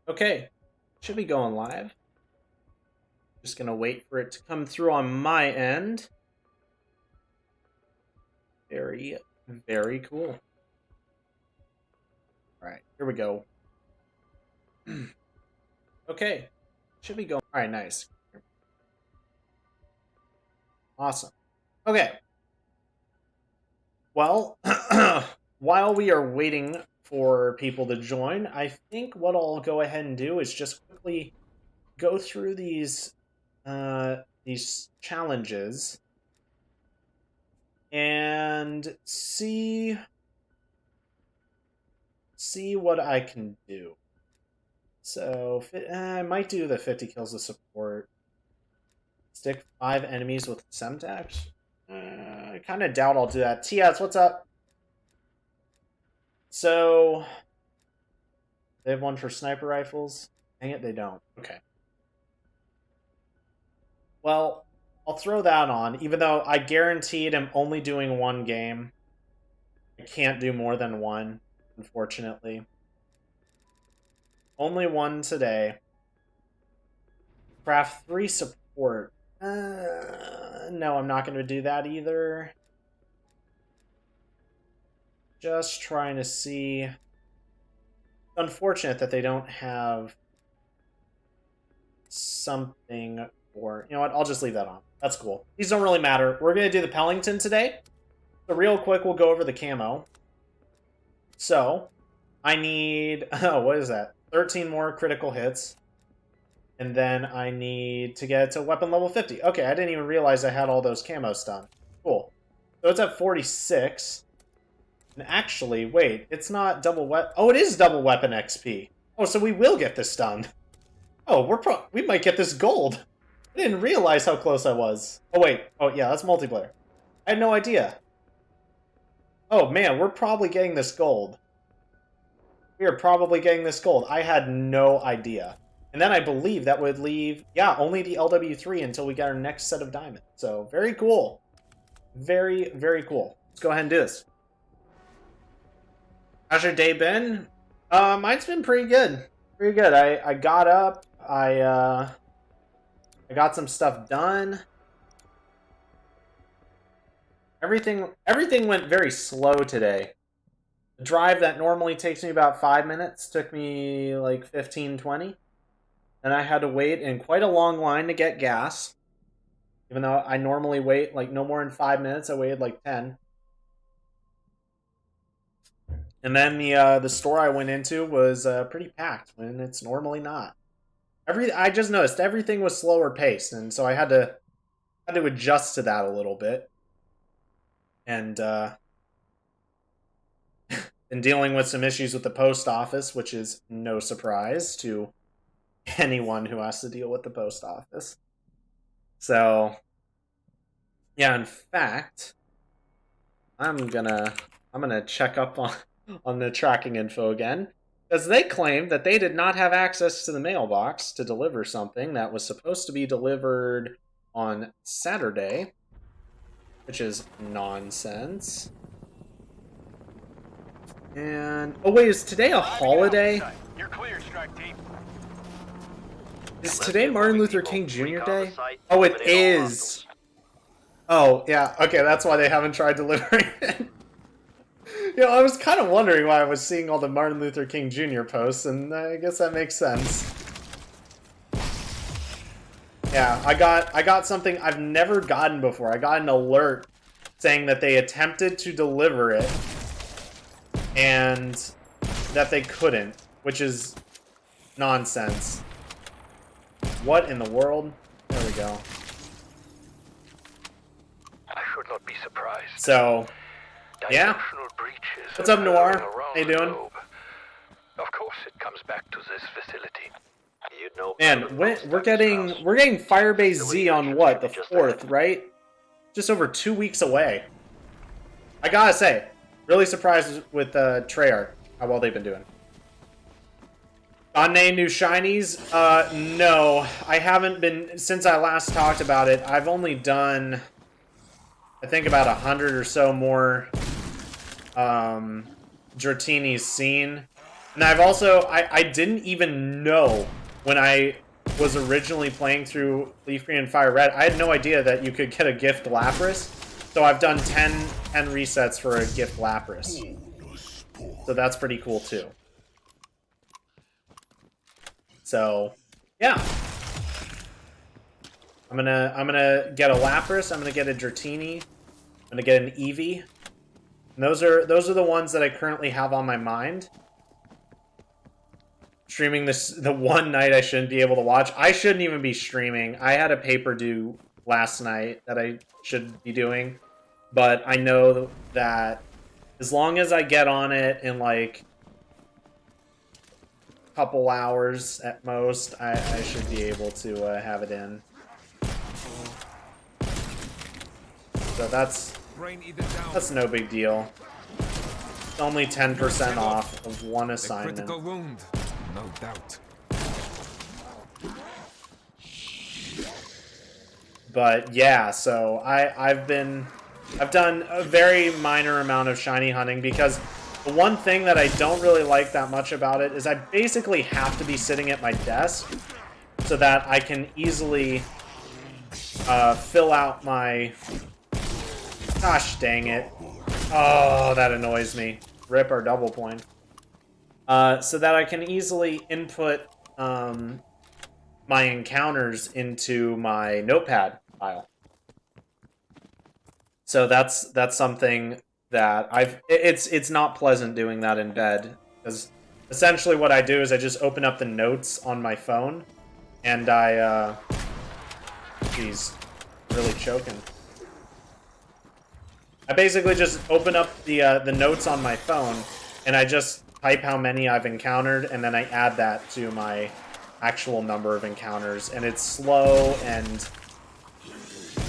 Okay, should be going live. Just gonna wait for it to come through on my end. Very, very cool. All right, here we go. Okay, should be going. All right, nice. Awesome. Okay. Well, while we are waiting for people to join, I think what I'll go ahead and do is just quickly go through these challenges and see what I can do. So I might do the 50 kills of support. Stick 5 enemies with Semtax. I kind of doubt I'll do that. TS, what's up? So they have one for sniper rifles. Dang it, they don't. Okay. Well, I'll throw that on, even though I guaranteed I'm only doing one game. I can't do more than one, unfortunately. Only one today. Craft 3 support. No, I'm not going to do that either. Just trying to see. It's unfortunate that they don't have something for... You know what? I'll just leave that on. That's cool. These don't really matter. We're going to do the Pellington today. So real quick, we'll go over the camo. So, I need... Oh, what is that? 13 more critical hits. And then I need to get to weapon level 50. Okay, I didn't even realize I had all those camos done. Cool. So it's at 46. And actually, wait, it's not double weapon... Oh, it is double weapon XP. Oh, so we will get this done. Oh, we might get this gold. I didn't realize how close I was. Oh, wait. Oh, yeah, that's multiplayer. I had no idea. Oh, man, we're probably getting this gold. We are probably getting this gold. I had no idea. And then I believe that would leave, yeah, only the LW3 until we get our next set of diamonds. So, very cool. Very, very cool. Let's go ahead and do this. How's your day been? Mine's been pretty good. Pretty good. I got up. I got some stuff done. Everything went very slow today. The drive that normally takes me about 5 minutes took me like 15, 20. And I had to wait in quite a long line to get gas. Even though I normally wait like no more than 5 minutes, I waited like 10. And then the store I went into was pretty packed when it's normally not. I just noticed everything was slower paced, and so I had to adjust to that a little bit. And been dealing with some issues with the post office, which is no surprise to anyone who has to deal with the post office. So, yeah, in fact, I'm gonna check up on the tracking info again, because they claimed that they did not have access to the mailbox to deliver something that was supposed to be delivered on Saturday, which is nonsense. And oh wait, is today a holiday? You're clear, strike team. Is today Martin Luther King Jr. Day? Oh, it is. Oh, yeah. Okay, that's why they haven't tried delivering it. You know, I was kind of wondering why I was seeing all the Martin Luther King Jr. posts, and I guess that makes sense. Yeah, I got something I've never gotten before. I got an alert saying that they attempted to deliver it, and that they couldn't, which is nonsense. What in the world? There we go. I should not be surprised. So, yeah. What's up, Noir? How you doing? Of course, it comes back to this facility. You know, man, we're getting Firebase Z on what, the 4th, right? Just over 2 weeks away. I gotta say, really surprised with Treyarch, how well they've been doing. On new shinies? No. I haven't been, since I last talked about it, I've only done, I think about 100 or so more Dratini's seen. And I've also, I didn't even know when I was originally playing through Leaf Green and Fire Red, I had no idea that you could get a gift Lapras. So I've done 10 resets for a gift Lapras. So that's pretty cool too. So, yeah. I'm gonna get a Lapras, I'm gonna get a Dratini, I'm gonna get an Eevee. And those are the ones that I currently have on my mind. Streaming this the one night I shouldn't be able to watch. I shouldn't even be streaming. I had a paper due last night that I should be doing, but I know that as long as I get on it in like a couple hours at most, I should be able to have it in. So that's no big deal. It's only 10% off of one assignment. Critical wound, no doubt. But yeah, so I've done a very minor amount of shiny hunting because the one thing that I don't really like that much about it is I basically have to be sitting at my desk so that I can easily fill out my... Gosh dang it. Oh, that annoys me. Rip our double point. So that I can easily input my encounters into my notepad file. So that's something that it's not pleasant doing that in bed, because essentially what I do is I just open up the notes on my phone and I geez, really choking. I basically just open up the notes on my phone and I just type how many I've encountered, and then I add that to my actual number of encounters, and it's slow and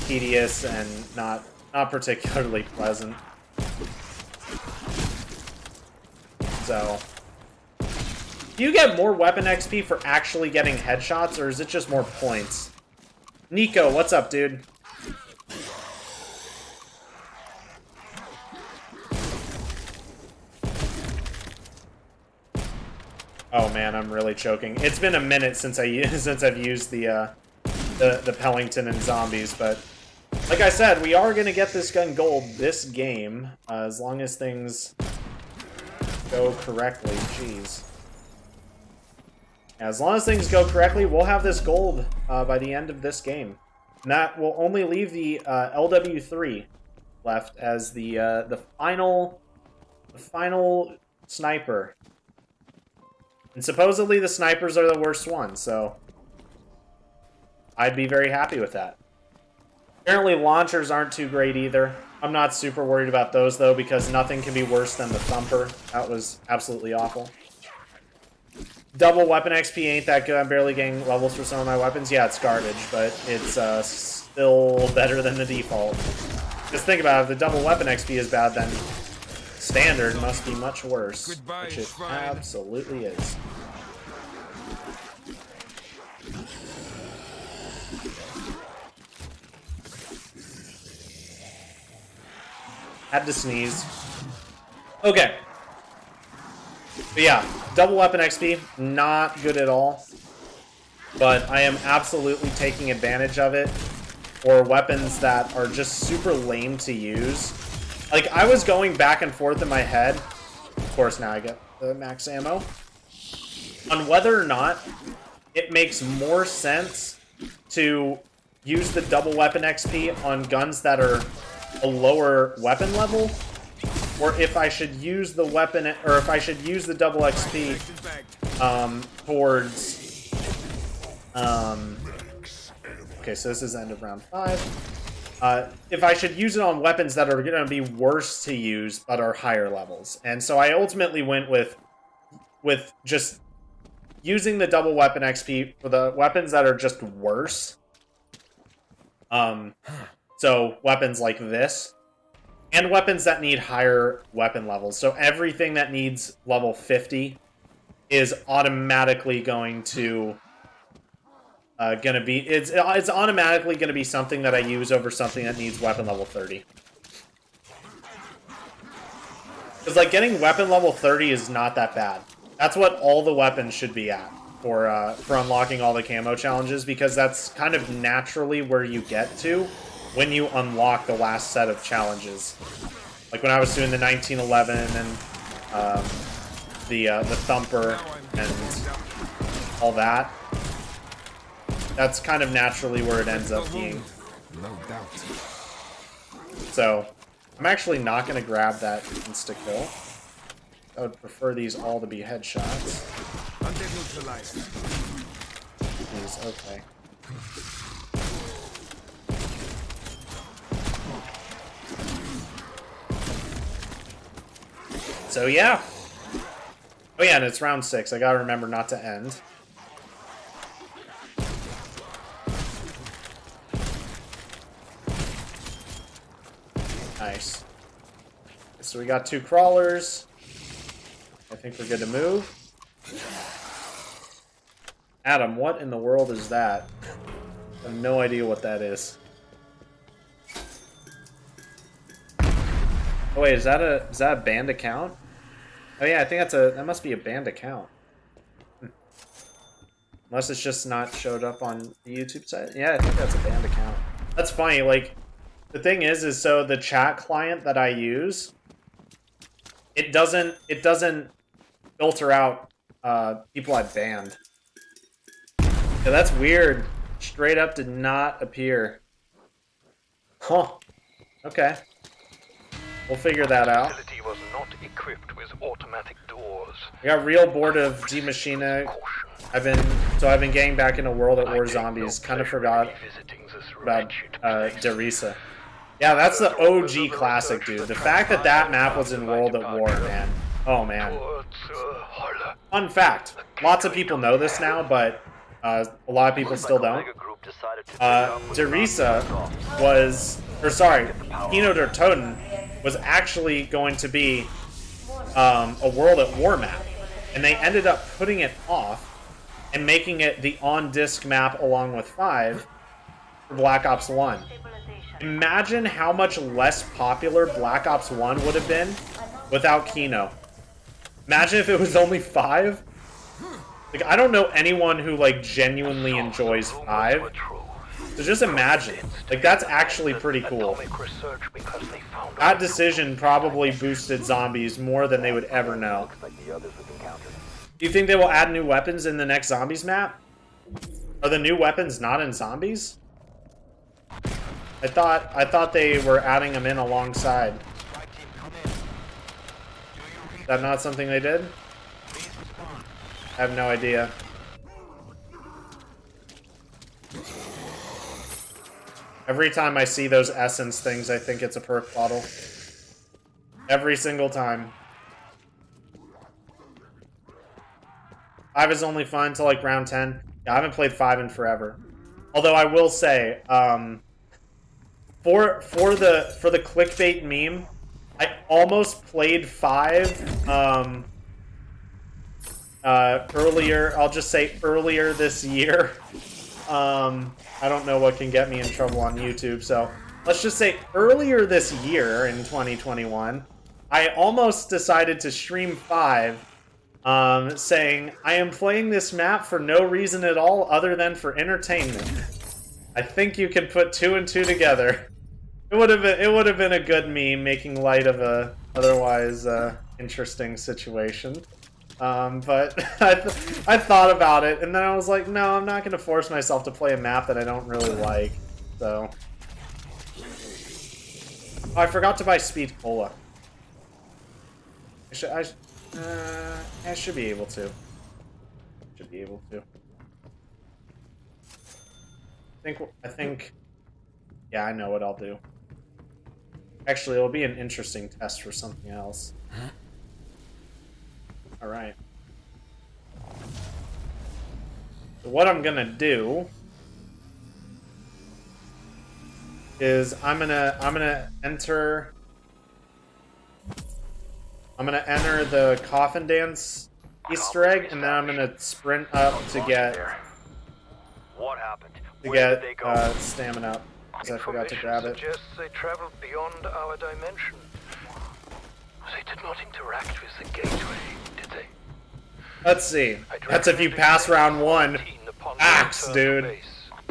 tedious and not particularly pleasant. So, do you get more weapon XP for actually getting headshots, or is it just more points? Nico, what's up, dude? Oh man, I'm really choking. It's been a minute since I've used the Pellington and zombies, but like I said, we are gonna get this gun gold this game, as long as things go correctly. Jeez. As long as things go correctly, we'll have this gold by the end of this game. And that will only leave the LW3 left as the final sniper. And supposedly the snipers are the worst ones, so I'd be very happy with that. Apparently launchers aren't too great either. I'm not super worried about those though, because nothing can be worse than the Thumper. That was absolutely awful. Double weapon XP ain't that good. I'm barely getting levels for some of my weapons. Yeah, it's garbage, but it's still better than the default. Just think about it, if the double weapon XP is bad, then standard must be much worse, which it absolutely is. Had to sneeze. Okay. But yeah, double weapon XP, not good at all. But I am absolutely taking advantage of it for weapons that are just super lame to use. Like, I was going back and forth in my head, of course now I get the max ammo, on whether or not it makes more sense to use the double weapon XP on guns that are a lower weapon level, or if I should use the weapon, or if I should use the double XP towards okay, so this is end of round 5. If I should use it on weapons that are going to be worse to use but are higher levels. And so I ultimately went with just using the double weapon XP for the weapons that are just worse. So weapons like this, and weapons that need higher weapon levels. So everything that needs level 50 is automatically going to it's automatically gonna be something that I use over something that needs weapon level 30. Because like getting weapon level 30 is not that bad. That's what all the weapons should be at for unlocking all the camo challenges, because that's kind of naturally where you get to when you unlock the last set of challenges. Like when I was doing the 1911 and the Thumper and all that. That's kind of naturally where it ends up being. No doubt. So, I'm actually not going to grab that insta-kill. I would prefer these all to be headshots. Undead neutralized. These, okay. So yeah. Oh yeah, and it's round 6. I gotta remember not to end. Nice. So we got 2 crawlers. I think we're good to move. Adam, what in the world is that? I have no idea what that is. Oh wait, is that a banned account? Oh yeah, I think that must be a banned account. Unless it's just not showed up on the YouTube site. Yeah, I think that's a banned account. That's funny, like, the thing is so the chat client that I use, it doesn't filter out people I've banned. Yeah, that's weird. Straight up did not appear. Huh. Okay. We'll figure that out. The facility was not equipped with automatic doors. I got real bored of D Machina. I've been getting back into World at War Zombies. Kind of forgot about Derisa. Yeah, that's the OG classic, dude. The fact that that map was in World at War, man. Oh man. Fun fact. Lots of people know this now, but a lot of people still don't. Derisa was, or sorry, Kino der Toten was actually going to be a World at War map, and they ended up putting it off and making it the on-disc map along with 5 for Black Ops 1. Imagine how much less popular Black Ops 1 would have been without Kino. Imagine if it was only 5. Like, I don't know anyone who, like, genuinely enjoys 5. So just imagine. Like, that's actually pretty cool. That decision probably boosted zombies more than they would ever know. Do you think they will add new weapons in the next zombies map? Are the new weapons not in zombies? I thought they were adding them in alongside. Is that not something they did? I have no idea. Every time I see those essence things, I think it's a perk bottle. Every single time. 5 is only fun until like round 10. Yeah, I haven't played 5 in forever. Although I will say, for the clickbait meme, I almost played 5 earlier. I'll just say earlier this year. I don't know what can get me in trouble on YouTube, so let's just say earlier this year in 2021, I almost decided to stream 5, saying, I am playing this map for no reason at all other than for entertainment. I think you can put 2 and 2 together. It would have been a good meme making light of a otherwise interesting situation. But I thought about it, and then I was like, no, I'm not going to force myself to play a map that I don't really like. So, oh, I forgot to buy Speed Cola. I should be able to. Should be able to. I think. Yeah, I know what I'll do. Actually, it'll be an interesting test for something else. Alright. So what I'm gonna do is I'm gonna enter the coffin dance Easter egg, and then I'm gonna sprint up to get What happened? stamina up, because I forgot to grab it. Suggests they traveled beyond our dimension. They did not interact with the gateway, did they? Let's see. That's if you pass round 1. Axe, dude.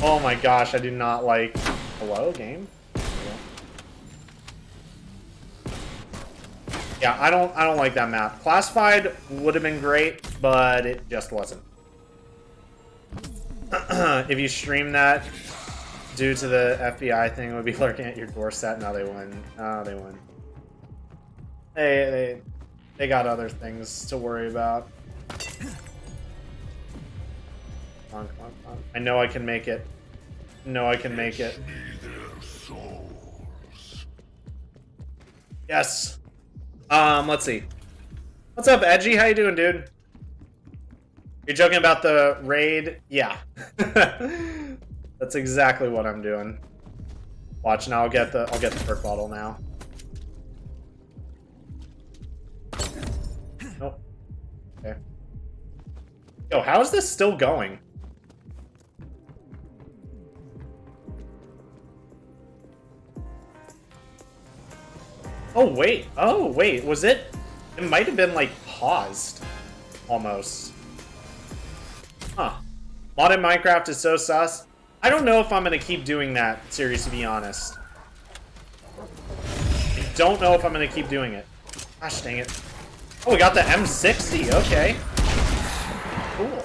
Oh my gosh, I do not like... Hello, game? Yeah, I don't like that map. Classified would have been great, but it just wasn't. If you stream that due to the FBI thing, it would be lurking at your doorstep. No, they wouldn't. No, they wouldn't. They got other things to worry about. Come on, come on, come on. I know I can make it. No, I can make it. Yes. Let's see. What's up, Edgy? How you doing, dude? You're joking about the raid? Yeah. That's exactly what I'm doing. Watch now. I'll get the perk bottle now. Nope. Okay. Yo, how is this still going? Oh wait. Oh wait. Was it? It might have been like paused, almost. Huh. Modded Minecraft is so sus. I don't know if I'm gonna keep doing that, series, to be honest. I don't know if I'm gonna keep doing it. Gosh dang it. Oh, we got the M60, okay. Cool.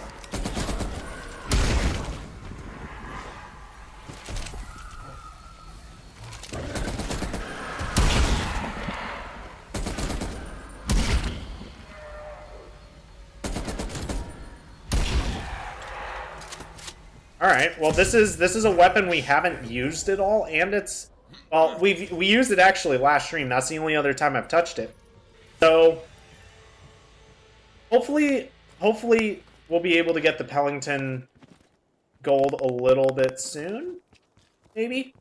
Alright, well this is a weapon we haven't used at all, and it's... Well, we used it actually last stream. That's the only other time I've touched it. So... Hopefully we'll be able to get the Pellington gold a little bit soon? Maybe?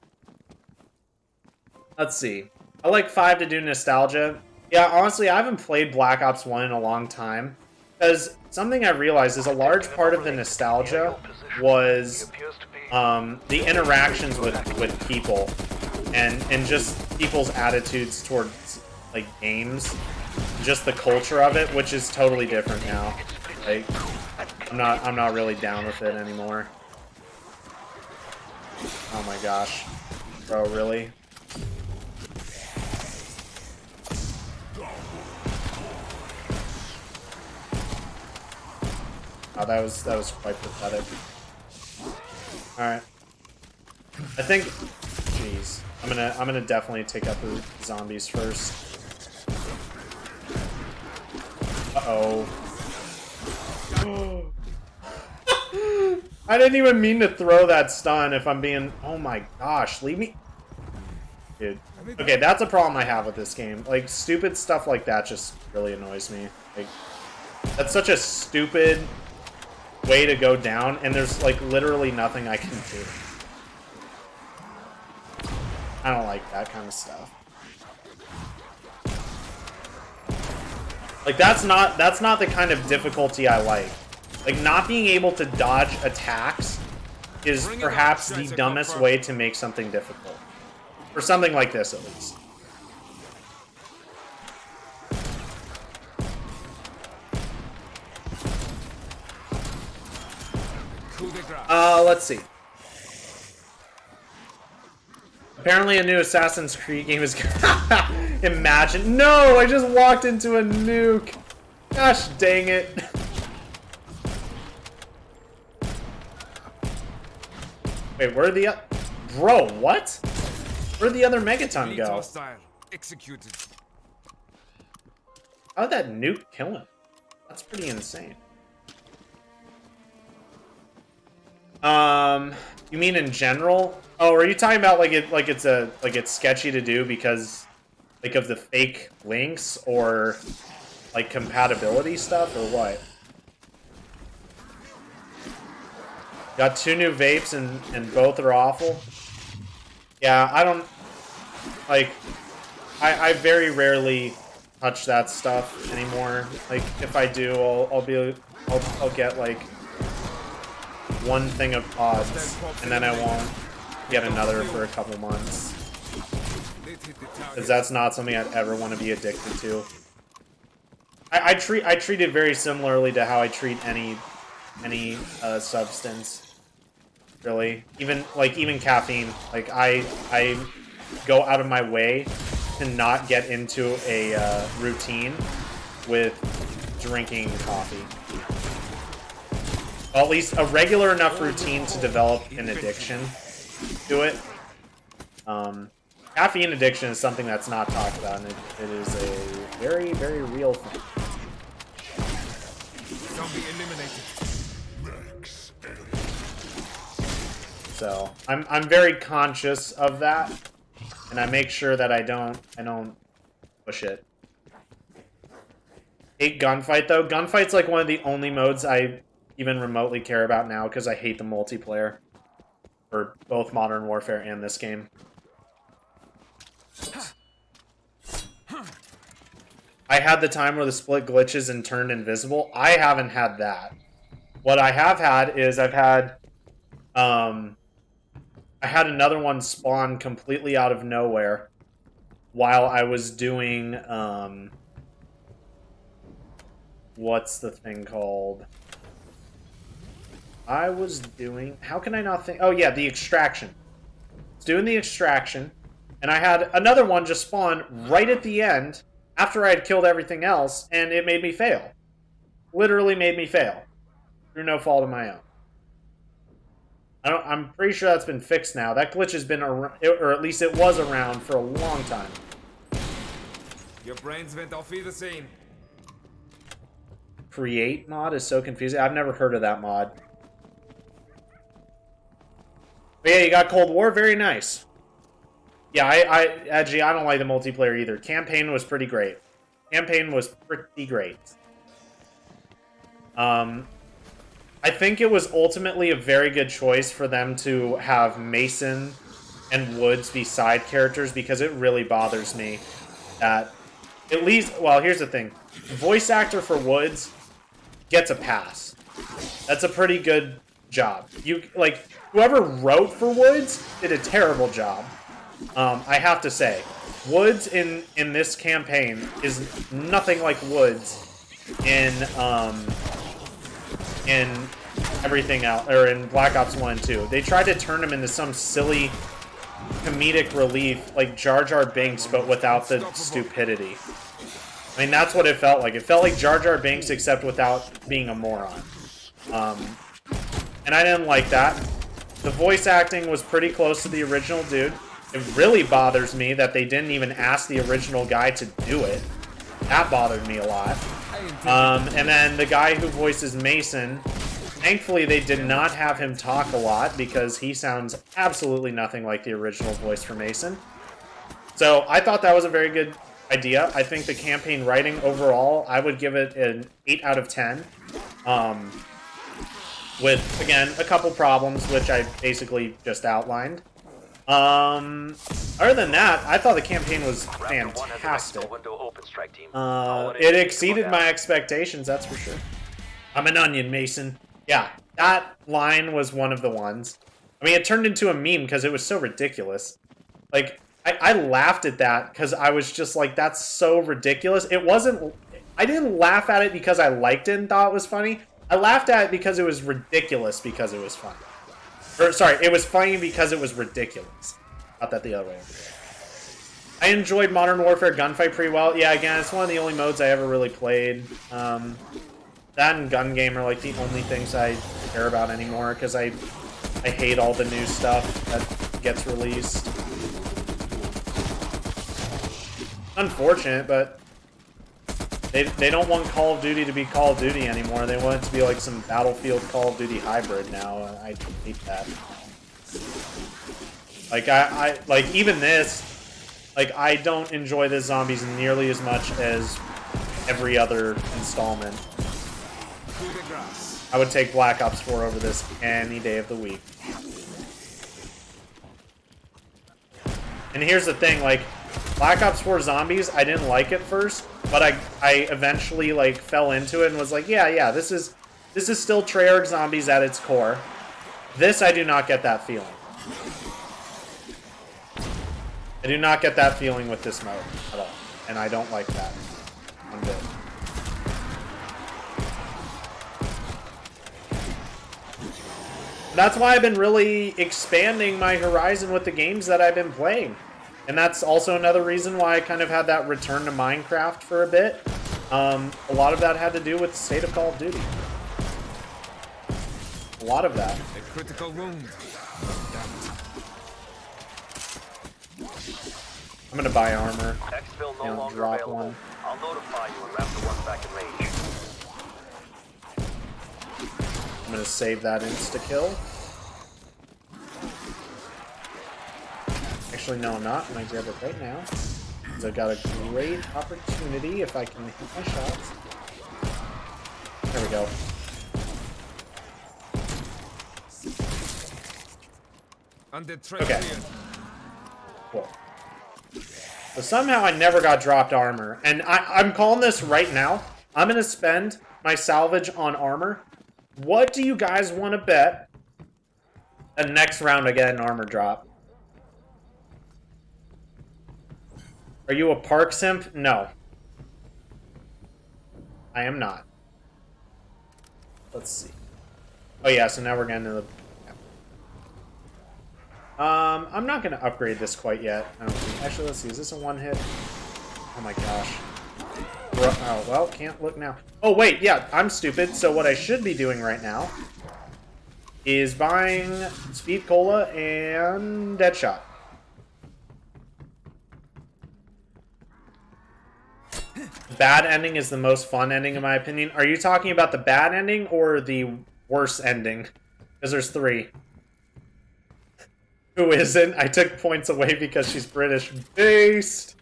Let's see. I like 5 to do nostalgia. Yeah, honestly, I haven't played Black Ops 1 in a long time. Because something I realized is a large part of the nostalgia was the interactions with people and just people's attitudes towards like games, just the culture of it, which is totally different now. Like I'm not really down with it anymore. Oh my gosh, bro, really? Oh, that was quite pathetic. Alright. I think... Jeez. I'm gonna definitely take out the zombies first. Uh-oh. I didn't even mean to throw that stun if I'm being... Oh my gosh, leave me... Dude. Okay, that's a problem I have with this game. Like, stupid stuff like that just really annoys me. Like, that's such a stupid... way to go down, and there's like literally nothing I can do. I don't like that kind of stuff. Like that's not the kind of difficulty I like. Like not being able to dodge attacks is perhaps the dumbest way to make something difficult. For something like this at least. Let's see. Apparently a new Assassin's Creed game is... Imagine... No! I just walked into a nuke! Gosh dang it. Wait, where are the... Bro, what? Where'd the other Megaton go? Executed. How did that nuke kill him? That's pretty insane. You mean in general? Oh, are you talking about like it's sketchy to do because like of the fake links or like compatibility stuff or what? Got 2 new vapes and both are awful. Yeah, I don't like I very rarely touch that stuff anymore. Like if I do, I'll get like 1 thing of pods, and then I won't get another for a couple months. Because that's not something I'd ever want to be addicted to. I treat it very similarly to how I treat any substance. Really, even caffeine. Like I go out of my way to not get into a routine with drinking coffee. Well, at least a regular enough routine to develop an addiction to it. Caffeine addiction is something that's not talked about, and it is a very, very real thing. Zombie eliminated. So I'm very conscious of that, and I make sure that I don't push it. Hate gunfight though. Gunfight's like one of the only modes I even remotely care about now because I hate the multiplayer for both Modern Warfare and this game. I had the time where the split glitches and turned invisible. I haven't had that. What I have had is I had another one spawn completely out of nowhere while I was doing, what's the thing called? I was doing, how can I not think? Oh yeah, the extraction. I was doing the extraction, and I had another one just spawn right at the end after I had killed everything else, and it made me fail. Literally made me fail. Through no fault of my own. I'm pretty sure that's been fixed now. That glitch has been around, or at least it was around for a long time. Your brains went off either scene. Create mod is so confusing. I've never heard of that mod. But yeah, you got Cold War. Very nice. Yeah, actually, I don't like the multiplayer either. Campaign was pretty great. Campaign was pretty great. I think it was ultimately a very good choice for them to have Mason and Woods be side characters because it really bothers me that at least, well, here's the thing. The voice actor for Woods gets a pass. That's a pretty good job. Whoever wrote for Woods did a terrible job. I have to say, Woods in this campaign is nothing like Woods in everything else, or in Black Ops 1 and 2. They tried to turn him into some silly comedic relief like Jar Jar Binks, but without the stupidity. I mean, that's what it felt like. It felt like Jar Jar Binks, except without being a moron. And I didn't like that. The voice acting was pretty close to the original dude. It really bothers me that they didn't even ask the original guy to do it. That bothered me a lot. And then the guy who voices Mason, thankfully they did not have him talk a lot because he sounds absolutely nothing like the original voice for Mason. So I thought that was a very good idea. I think the campaign writing overall, I would give it an 8 out of 10. With, again, a couple problems, which I basically just outlined. Other than that, I thought the campaign was fantastic. It exceeded my expectations, that's for sure. I'm an onion, Mason. Yeah, that line was one of the ones. I mean, it turned into a meme because it was so ridiculous. Like, I laughed at that because I was just like, that's so ridiculous. It wasn't... I didn't laugh at it because I liked it and thought it was funny. I laughed at it because it was ridiculous because it was funny. Or, sorry, it was funny because it was ridiculous. Not that the other way. I enjoyed Modern Warfare Gunfight pretty well. Yeah, again, it's one of the only modes I ever really played. That and Gun Game are like the only things I care about anymore because I hate all the new stuff that gets released. Unfortunate, but they don't want Call of Duty to be Call of Duty anymore. They want it to be like some Battlefield Call of Duty hybrid now. I hate that. Like I like even this, like I don't enjoy the zombies nearly as much as every other installment. I would take Black Ops 4 over this any day of the week. And here's the thing, like Black Ops 4 Zombies, I didn't like at first, but I eventually like fell into it and was like, yeah, this is still Treyarch Zombies at its core. This I do not get that feeling. I do not get that feeling with this mode at all, and I don't like that one bit. That's why I've been really expanding my horizon with the games that I've been playing. And that's also another reason why I kind of had that return to Minecraft for a bit. A lot of that had to do with the state of Call of Duty. A lot of that. A critical wound. I'm gonna buy armor. Exfil no Yeah, longer drop available. one. I'll notify you when Raptor 1's back in range. I'm gonna save that insta-kill. Actually, no, I'm not. I'm gonna grab it right now. Because I've got a great opportunity if I can hit my shots. There we go. Okay. Cool. So somehow I never got dropped armor. And I'm calling this right now. I'm gonna spend my salvage on armor. What do you guys want to bet? And next round I get an armor drop. Are you a park simp? No. I am not. Let's see. Oh yeah, so now we're getting to the... I'm not going to upgrade this quite yet. I don't think. Actually, let's see. Is this a one hit? Oh my gosh. Oh, well, can't look now. Oh, wait, yeah, I'm stupid. So what I should be doing right now is buying Speed Cola and Deadshot. Bad ending is the most fun ending, in my opinion. Are you talking about the bad ending or the worst ending? Because there's 3. Who isn't? I took points away because she's British based.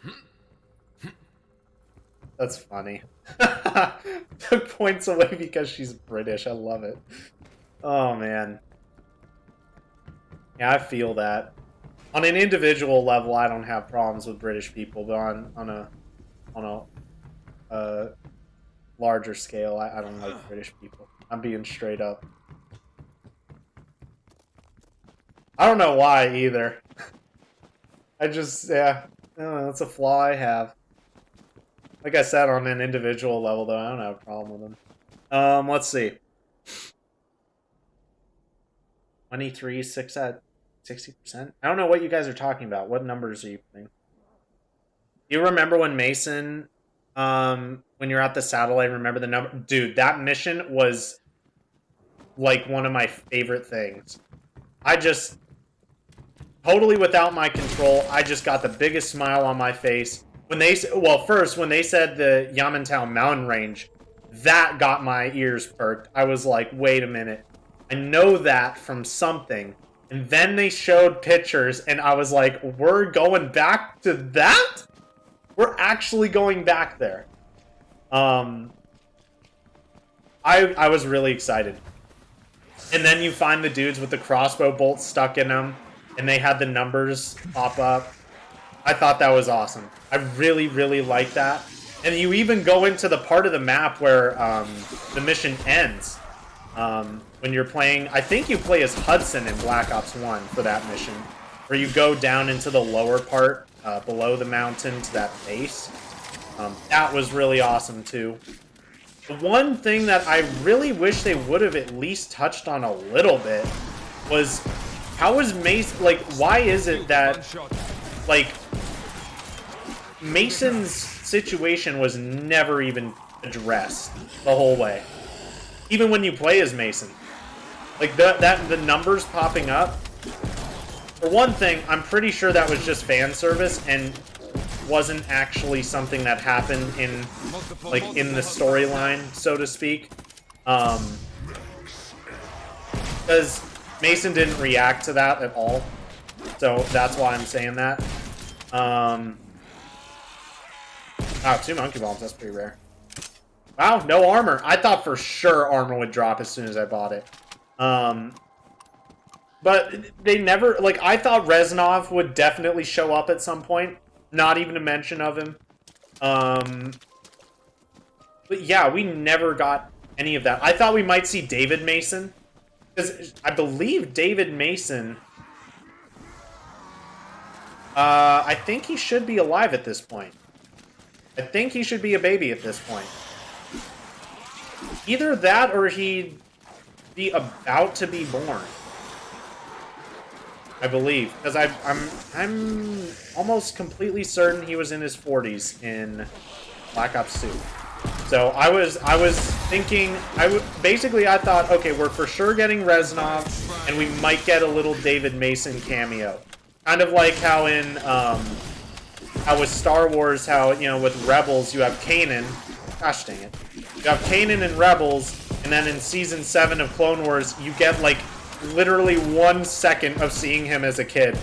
That's funny. Took points away because she's British. I love it. Oh, man. Yeah, I feel that. On an individual level, I don't have problems with British people, but on a larger scale, I don't like British people. I'm being straight up. I don't know why either. I just, yeah, I don't know, that's a flaw I have. Like I said, on an individual level, though, I don't have a problem with them. Let's see. 23, 6 at 60%? I don't know what you guys are talking about. What numbers are you putting? Do you remember when Mason, when you're at the satellite, remember the number? Dude, that mission was, like, one of my favorite things. I just, totally without my control, I just got the biggest smile on my face. When they, well, first, when they said the Yamantau mountain range, that got my ears perked. I was like, wait a minute. I know that from something. And then they showed pictures, and I was like, we're going back to that? We're actually going back there. I was really excited. And then you find the dudes with the crossbow bolts stuck in them, and they had the numbers pop up. I thought that was awesome. I really, really like that. And you even go into the part of the map where the mission ends. When you're playing, I think you play as Hudson in Black Ops 1 for that mission, where you go down into the lower part, below the mountain to that base. That was really awesome too. The one thing that I really wish they would have at least touched on a little bit was, how is Mason, like, why is it that, like, Mason's situation was never even addressed the whole way? Even when you play as Mason. Like, the numbers popping up. For one thing, I'm pretty sure that was just fan service and wasn't actually something that happened in, like, in the storyline, so to speak. Because Mason didn't react to that at all. So that's why I'm saying that. Wow, 2 monkey bombs, that's pretty rare. Wow, no armor. I thought for sure armor would drop as soon as I bought it. But they never, like, I thought Reznov would definitely show up at some point. Not even a mention of him. But yeah, we never got any of that. I thought we might see David Mason. Because I believe David Mason, I think he should be alive at this point. I think he should be a baby at this point. Either that or he'd be about to be born. I believe, because I'm almost completely certain he was in his 40s in Black Ops 2. So I was thinking, basically I thought, okay, we're for sure getting Reznov, and we might get a little David Mason cameo, kind of like how in how with Star Wars, how, you know, with Rebels you have Kanan. Gosh dang it, you have Kanan in Rebels, and then in season 7 of Clone Wars you get like literally 1 second of seeing him as a kid,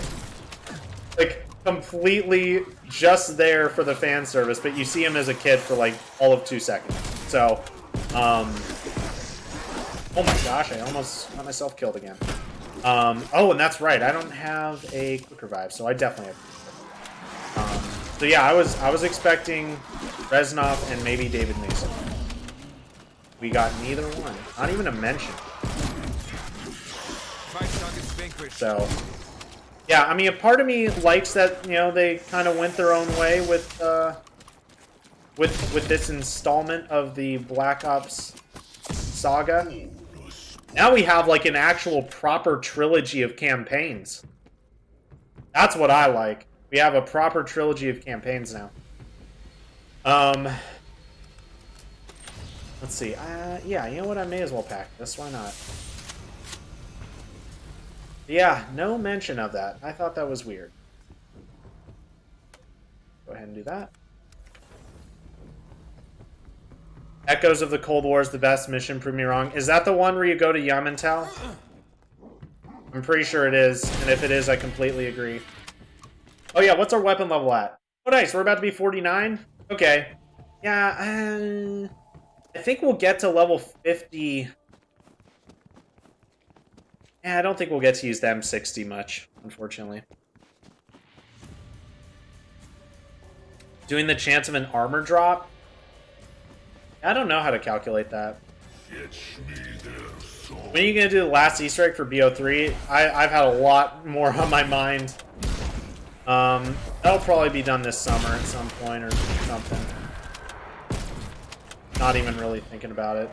like completely just there for the fan service, but you see him as a kid for like all of 2 seconds. So, oh my gosh, I almost got myself killed again. Oh, and that's right, I don't have a quick revive, so I definitely have. So yeah, I was expecting Reznov and maybe David Mason. We got neither one, not even a mention. So, yeah, I mean, a part of me likes that, you know, they kind of went their own way with this installment of the Black Ops saga. Now we have like an actual proper trilogy of campaigns. That's what I like. We have a proper trilogy of campaigns now. Let's see. Yeah, you know what? I may as well pack this. Why not? Yeah, no mention of that. I thought that was weird. Go ahead and do that. Echoes of the Cold War is the best mission, prove me wrong. Is that the one where you go to Yamantau? I'm pretty sure it is, and if it is, I completely agree. Oh yeah, what's our weapon level at? Oh nice, we're about to be 49? Okay. Yeah, I think we'll get to level 50... Yeah, I don't think we'll get to use the M60 much, unfortunately. Doing the chance of an armor drop? I don't know how to calculate that. When are you going to do the last Easter egg for BO3? I've had a lot more on my mind. That'll probably be done this summer at some point or something. Not even really thinking about it.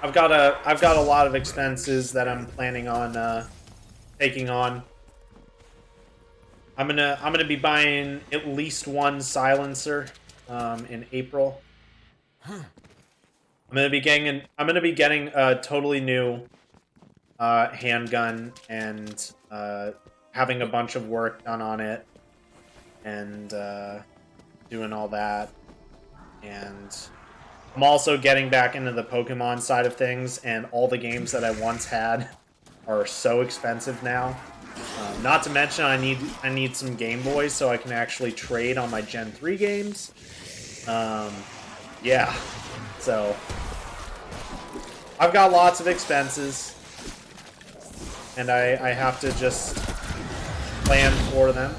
I've got a lot of expenses that I'm planning on taking on. I'm gonna be buying at least one silencer in April. I'm gonna be getting a totally new handgun and having a bunch of work done on it and doing all that. And I'm also getting back into the Pokemon side of things, and all the games that I once had are so expensive now. Not to mention, I need some Game Boys so I can actually trade on my Gen 3 games. Yeah, so I've got lots of expenses, and I have to just plan for them.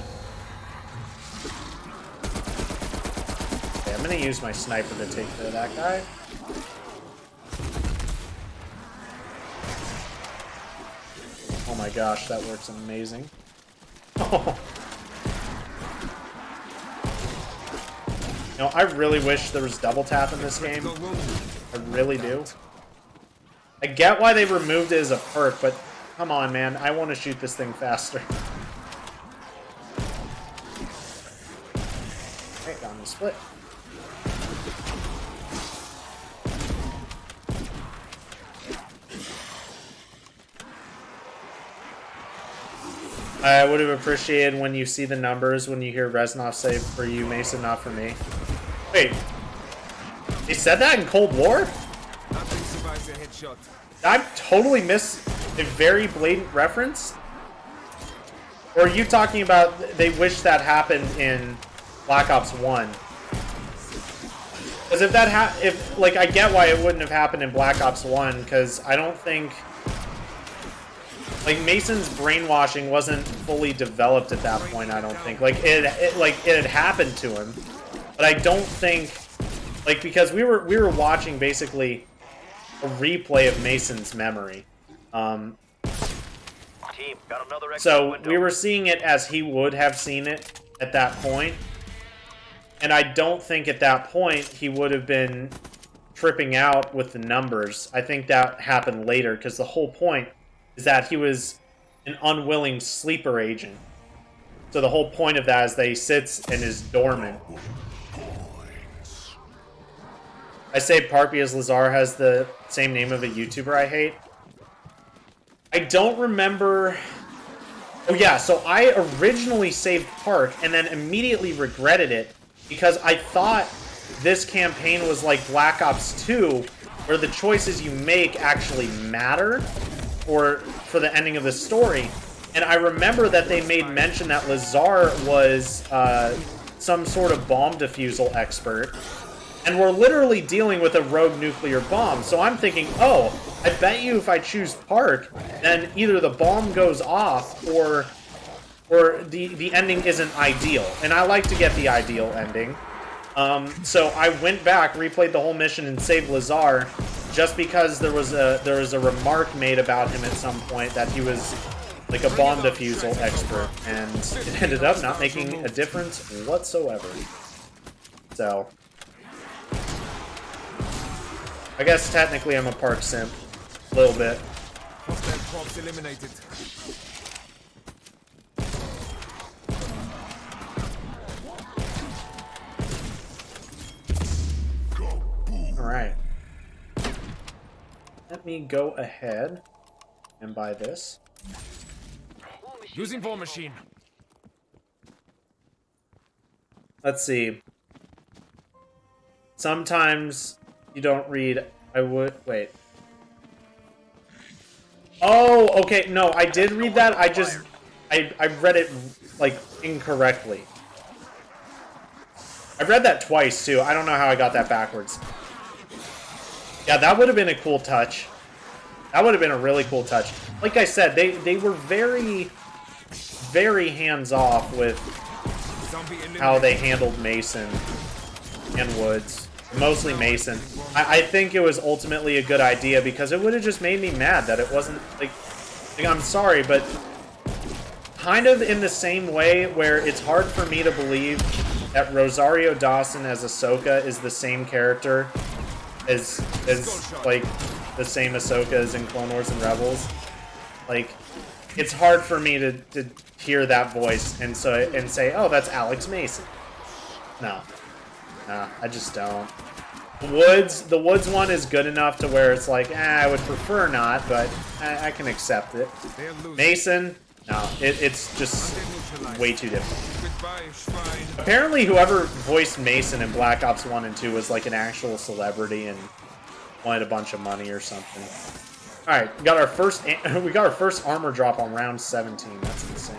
Okay, I'm gonna use my sniper to take care of that guy. Oh my gosh, that works amazing. Oh. You know, I really wish there was double tap in this game. I really do. I get why they removed it as a perk, but come on, man. I want to shoot this thing faster. Okay, down the split. I would have appreciated when you see the numbers when you hear Reznov say, "For you, Mason, not for me." Wait. He said that in Cold War? I totally missed a very blatant reference? Or are you talking about they wish that happened in Black Ops 1? Because if that like, I get why it wouldn't have happened in Black Ops 1, because I don't think... Like, Mason's brainwashing wasn't fully developed at that point, I don't think. Like, it had happened to him. But I don't think... Like, because we were watching, basically, a replay of Mason's memory. Team, got another So, we were seeing it as he would have seen it at that point. And I don't think at that point he would have been tripping out with the numbers. I think that happened later, because the whole point is that he was an unwilling sleeper agent. So the whole point of that is that he sits and is dormant. I say Parpias Lazar has the same name of a YouTuber I hate. I don't remember... Oh yeah, so I originally saved Park and then immediately regretted it because I thought this campaign was like Black Ops 2, where the choices you make actually matter for the ending of the story. And I remember that they made mention that Lazar was some sort of bomb defusal expert. And we're literally dealing with a rogue nuclear bomb. So I'm thinking, oh, I bet you if I choose Park, then either the bomb goes off or the ending isn't ideal. And I like to get the ideal ending. So I went back, replayed the whole mission, and saved Lazar just because there was a remark made about him at some point that he was like a bomb defusal expert, and it ended up not making a difference whatsoever. So I guess technically I'm a Park simp. A little bit. Alright. Let me go ahead and buy this. Using war machine. Let's see. Sometimes you don't read. I would wait. Oh, okay. No, I did read that. I read it like incorrectly. I read that twice too. I don't know how I got that backwards. Yeah, that would have been a cool touch. That would have been a really cool touch. Like I said, they were very, very hands-off with how they handled Mason and Woods. Mostly Mason. I think it was ultimately a good idea because it would have just made me mad that it wasn't, like I'm sorry, but kind of in the same way where it's hard for me to believe that Rosario Dawson as Ahsoka is the same character as like the same Ahsoka as in Clone Wars and Rebels. Like, it's hard for me to hear that voice and say, oh, that's Alex Mason. No. Nah, I just don't. The Woods one is good enough to where it's like, I would prefer not, but I can accept it. Mason, no, it's just way too different. Apparently, whoever voiced Mason in Black Ops 1 and 2 was like an actual celebrity and wanted a bunch of money or something. All right, we got our first armor drop on round 17. That's insane.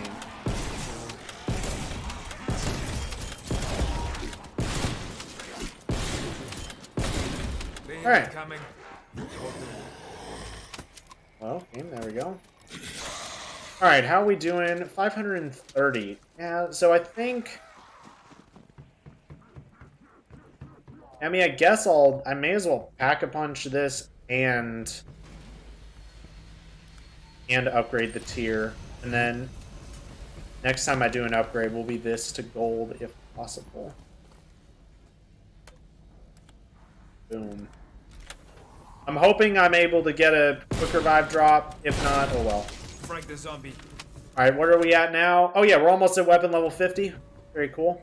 All right. Well, okay, there we go. All right, how are we doing? 530. Yeah, so I think. I mean, I guess I may as well pack a punch this and upgrade the tier, and then next time I do an upgrade will be this to gold if possible. Boom. I'm hoping I'm able to get a quick revive drop. If not, oh well. Frank the zombie. All right, what are we at now? Oh yeah, we're almost at weapon level 50. Very cool.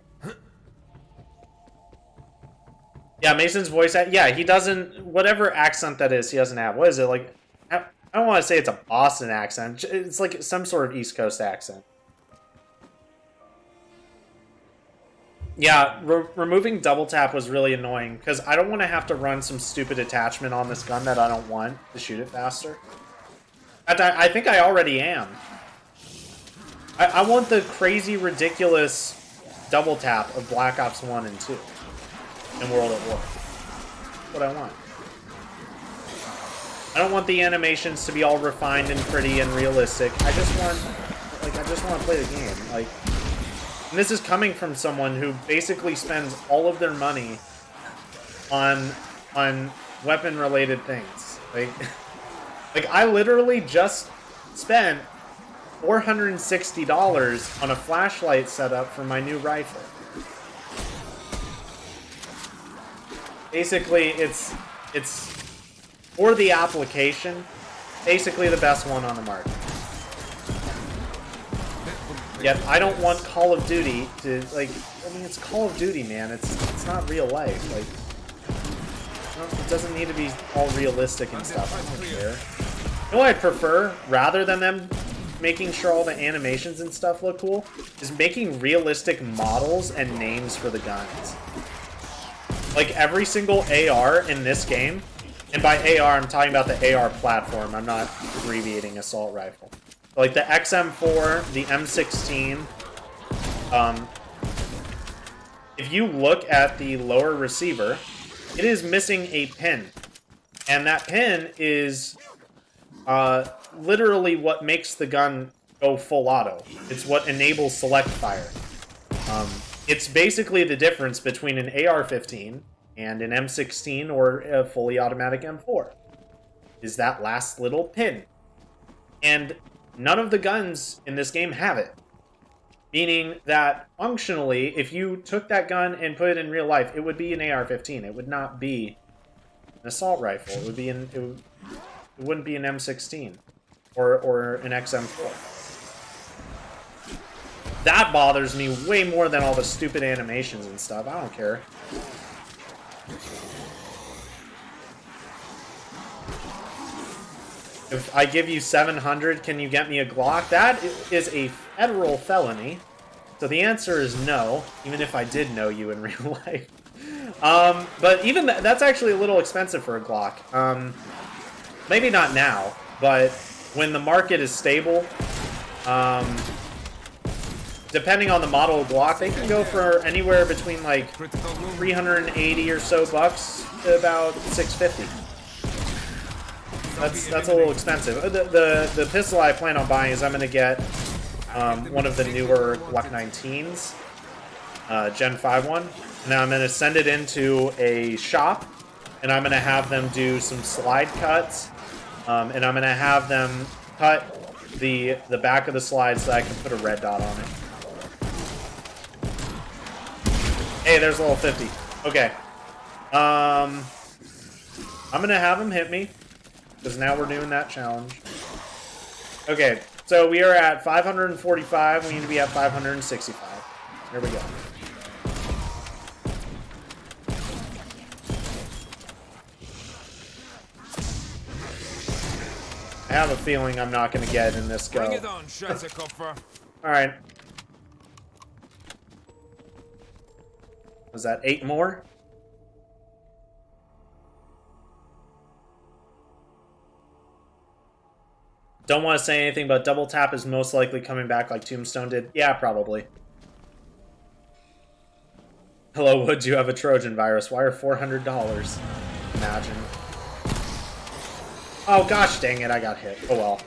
Yeah, Mason's voice. Yeah, he doesn't. Whatever accent that is, he doesn't have. What is it like? I don't want to say it's a Boston accent. It's like some sort of East Coast accent. Yeah, removing double tap was really annoying because I don't want to have to run some stupid attachment on this gun that I don't want to shoot it faster. I think I already am. I want the crazy, ridiculous double tap of Black Ops 1 and 2 in World at War. That's what I want. I don't want the animations to be all refined and pretty and realistic. I just want to play the game. Like. And this is coming from someone who basically spends all of their money on weapon-related things. Like I literally just spent $460 on a flashlight setup for my new rifle. Basically, it's it's for the application, basically the best one on the market. Yet I don't want Call of Duty to, like, I mean, it's Call of Duty, man. It's not real life. Like, it doesn't need to be all realistic and stuff. I don't care. You know what I prefer, rather than them making sure all the animations and stuff look cool, is making realistic models and names for the guns. Like, every single AR in this game, and by AR, I'm talking about the AR platform. I'm not abbreviating assault rifle. Like the XM4, the M16. If you look at the lower receiver, it is missing a pin. And that pin is literally what makes the gun go full auto. It's what enables select fire. It's basically the difference between an AR-15 and an M16 or a fully automatic M4. Is that last little pin. And none of the guns in this game have it. Meaning that, functionally, if you took that gun and put it in real life, it would be an AR-15. It would not be an assault rifle. It would be it wouldn't be an M16 or an XM4. That bothers me way more than all the stupid animations and stuff. I don't care. If I give you 700, can you get me a Glock? That is a federal felony. So the answer is no, even if I did know you in real life. But even that's actually a little expensive for a Glock. Maybe not now, but when the market is stable, depending on the model of Glock, they can go for anywhere between like 380 or so bucks to about 650. That's a little expensive. The pistol I plan on buying is I'm going to get one of the newer Glock 19s, Gen 5 one. Now I'm going to send it into a shop, and I'm going to have them do some slide cuts, and I'm going to have them cut the back of the slide so I can put a red dot on it. Hey, there's a level 50. Okay. I'm going to have him hit me, because now we're doing that challenge. Okay, so we are at 545. We need to be at 565. Here we go. I have a feeling I'm not going to get in this go. Bring it on, Scheißekopfer. Alright. Was that 8 more? Don't want to say anything, but Double Tap is most likely coming back like Tombstone did. Yeah, probably. Hello, Wood, you have a Trojan virus. Why are $400? Imagine. Oh, gosh dang it, I got hit. Oh, well.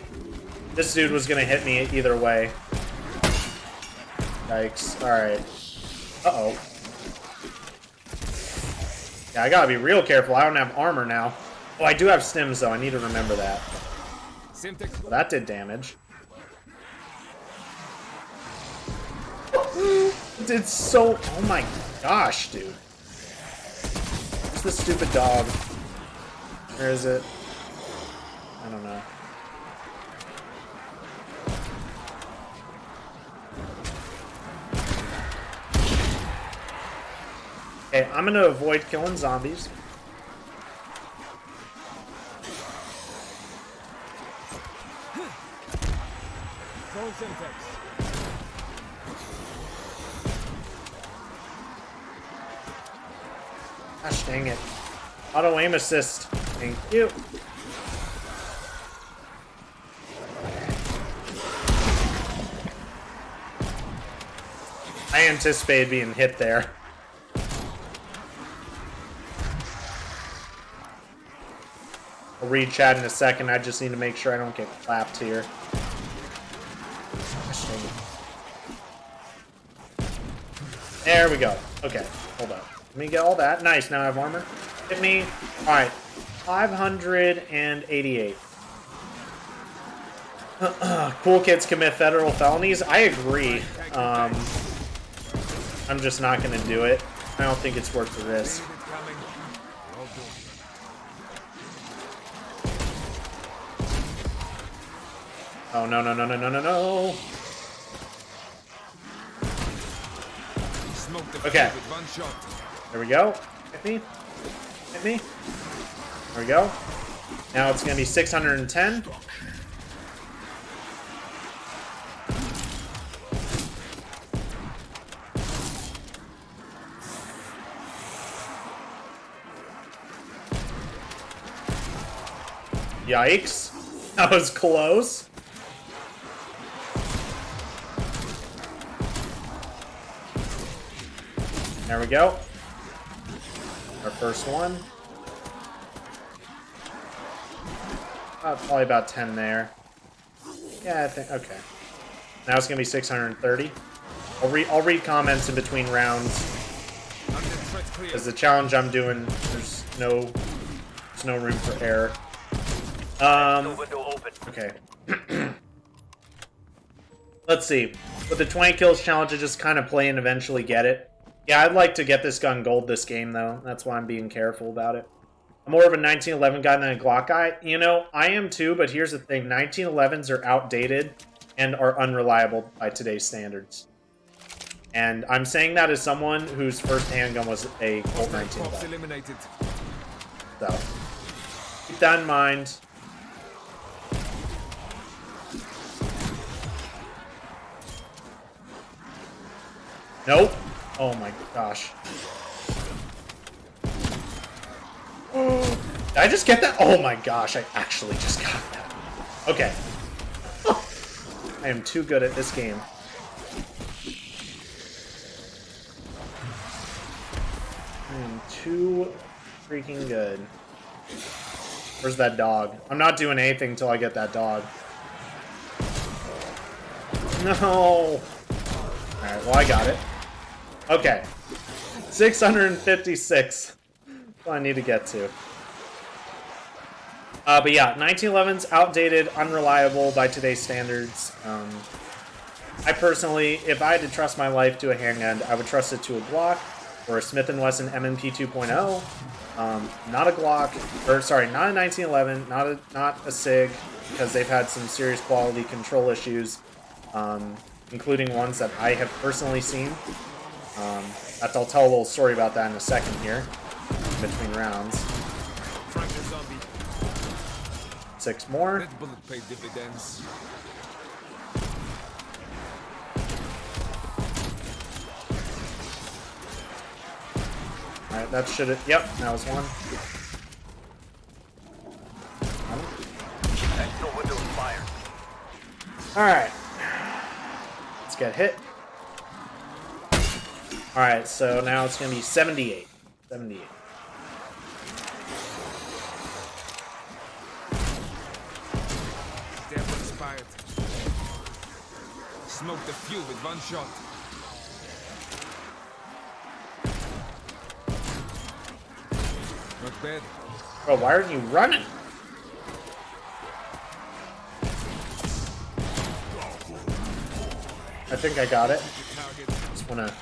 This dude was going to hit me either way. Yikes. Alright. Uh-oh. Yeah, I gotta be real careful. I don't have armor now. Oh, I do have stims, though. I need to remember that. Well, that did damage. It's so... Oh my gosh, dude. Where's the stupid dog? Where is it? I don't know. Okay, I'm gonna avoid killing zombies. Gosh dang it. Auto aim assist. Thank you. I anticipated being hit there. I'll read chat in a second. I just need to make sure I don't get clapped here. There we go. Okay, hold up. Let me get all that. Nice, now I have armor. Hit me. Alright. 588. Cool kids commit federal felonies. I agree. I'm just not going to do it. I don't think it's worth the risk. Oh, no, no, no, no, no, no, no. Smoke the Okay. field with one shot. There we go. Hit me. Hit me. There we go. Now it's going to be 610. Yikes. That was close. There we go. Our first one. Probably about 10 there. Yeah, I think, okay. Now it's going to be 630. I'll read comments in between rounds. Because the challenge I'm doing, there's no room for error. Okay. Let's see. With the 20 kills challenge, I just kind of play and eventually get it. Yeah, I'd like to get this gun gold this game, though. That's why I'm being careful about it. I'm more of a 1911 guy than a Glock guy. You know, I am too, but here's the thing. 1911s are outdated and are unreliable by today's standards. And I'm saying that as someone whose first handgun was a Colt 1911. So, keep that in mind. Nope. Oh my gosh. Did I just get that? Oh my gosh, I actually just got that. Okay. I am too good at this game. I am too freaking good. Where's that dog? I'm not doing anything until I get that dog. No. Alright, well I got it. Okay. 656. That's what I need to get to. But yeah, 1911's outdated, unreliable by today's standards. I personally, if I had to trust my life to a handgun, I would trust it to a Glock or a Smith & Wesson M&P 2.0. Not a Glock, or sorry, not a 1911, not a SIG, because they've had some serious quality control issues, including ones that I have personally seen. I'll tell a little story about that in a second here, between rounds. 6 more. That bullet paid dividends. Alright, that should have... Yep, that was one. Alright. Let's get hit. Alright, so now it's going to be 78. 78. Expired. Smoke the fuel with one shot. Not bad. Bro, why aren't you running? I think I got it. Just wanna...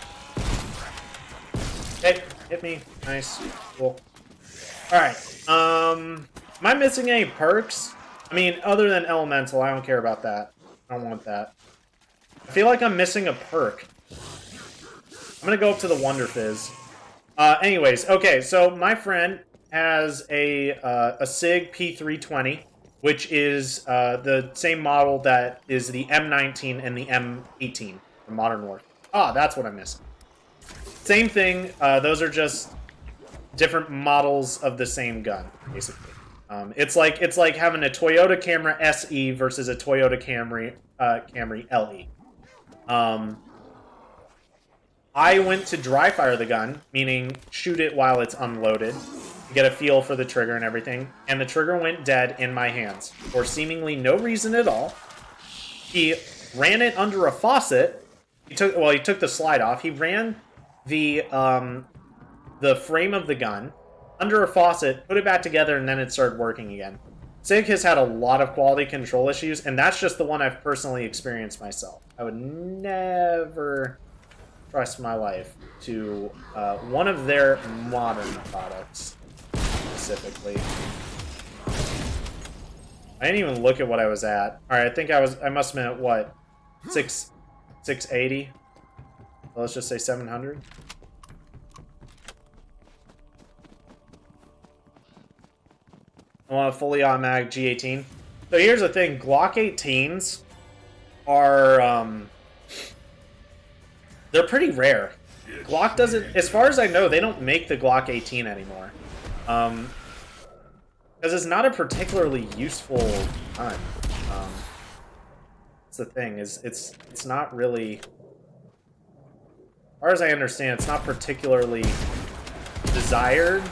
Hey, hit me. Nice. Cool. Alright. Am I missing any perks? I mean, other than elemental, I don't care about that. I don't want that. I feel like I'm missing a perk. I'm gonna go up to the Wonder Fizz. Anyways, okay, so my friend has a SIG P320, which is the same model that is the M19 and the M18 from Modern Warfare. Ah, that's what I'm missing. Same thing, those are just different models of the same gun, basically. It's like having a Toyota Camry SE versus a Toyota Camry LE. I went to dry fire the gun, meaning shoot it while it's unloaded, to get a feel for the trigger and everything, and the trigger went dead in my hands for seemingly no reason at all. He ran it under a faucet. He took the slide off. He ran the frame of the gun under a faucet, put it back together, and then it started working again. SIG has had a lot of quality control issues, and that's just the one I've personally experienced myself. I would never trust my life to one of their modern products, specifically. I didn't even look at what I was at. All right, I think I must have been at what? 680? Well, let's just say 700. I want a fully automatic G18. So here's the thing, Glock 18s are, they're pretty rare. Glock doesn't, as far as I know, they don't make the Glock 18 anymore. Because it's not a particularly useful gun. That's the thing, is it's not really, as far as I understand, it's not particularly desired,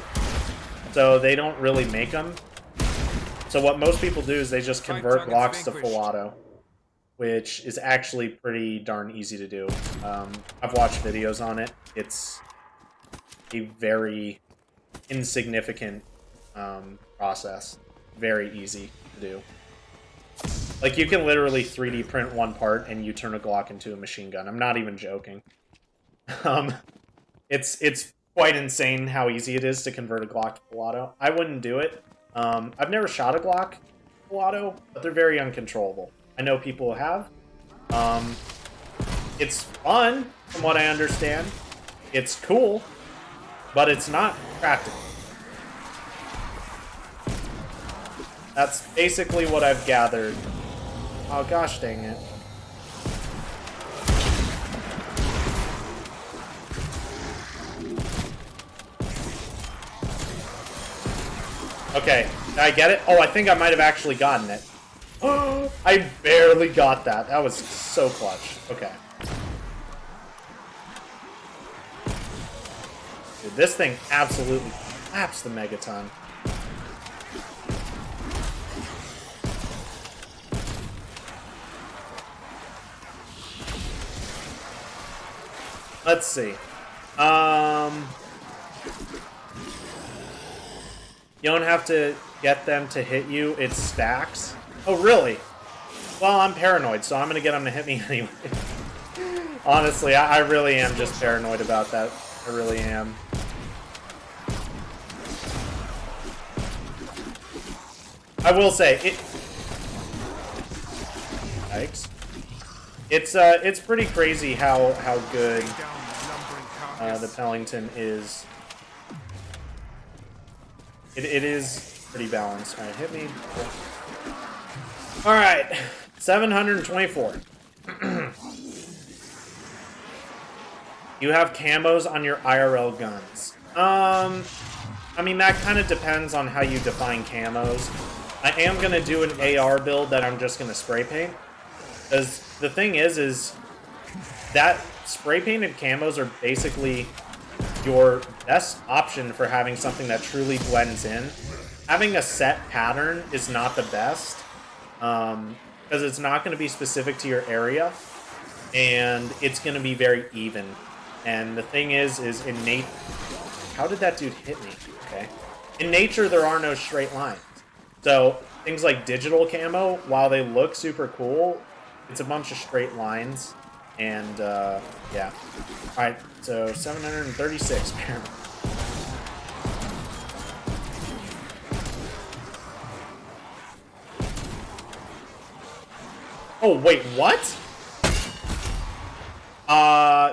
so they don't really make them. So what most people do is they just convert Glocks to full auto, which is actually pretty darn easy to do. I've watched videos on it. It's a very insignificant process. Very easy to do. Like, you can literally 3D print one part and you turn a Glock into a machine gun. I'm not even joking. It's quite insane how easy it is to convert a Glock to full auto. I wouldn't do it. I've never shot a Glock full auto, but they're very uncontrollable. I know people have. It's fun, from what I understand. It's cool, but it's not practical. That's basically what I've gathered. Oh, gosh dang it. Okay, did I get it? Oh, I think I might have actually gotten it. Oh, I barely got that. That was so clutch. Okay. Dude, this thing absolutely slaps the Megaton. Let's see. You don't have to get them to hit you. It stacks. Oh, really? Well, I'm paranoid, so I'm going to get them to hit me anyway. Honestly, I really am just paranoid about that. I really am. I will say, yikes. It's pretty crazy how good the Pellington is. It is pretty balanced. Alright, hit me. Alright, 724. You have camos on your IRL guns. I mean, that kind of depends on how you define camos. I am going to do an AR build that I'm just going to spray paint. Because the thing is that spray painted camos are basically your best option for having something that truly blends in. Having a set pattern is not the best, because it's not going to be specific to your area, and it's going to be very even. And the thing is in nature... How did that dude hit me? Okay. In nature, there are no straight lines. So, things like digital camo, while they look super cool, it's a bunch of straight lines. And, yeah. Alright, so 736, apparently. Oh, wait, what?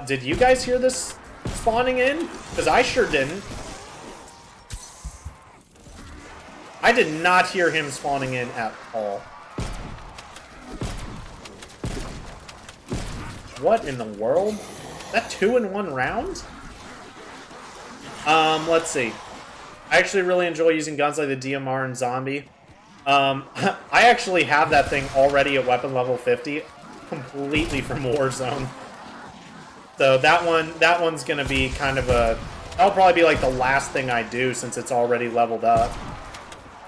Did you guys hear this spawning in? Because I sure didn't. I did not hear him spawning in at all. What in the world? Is that 2 in 1 round? Let's see. I actually really enjoy using guns like the DMR and Zombie. I actually have that thing already at weapon level 50, completely from Warzone. So that one's gonna be kind of a... That'll probably be like the last thing I do since it's already leveled up.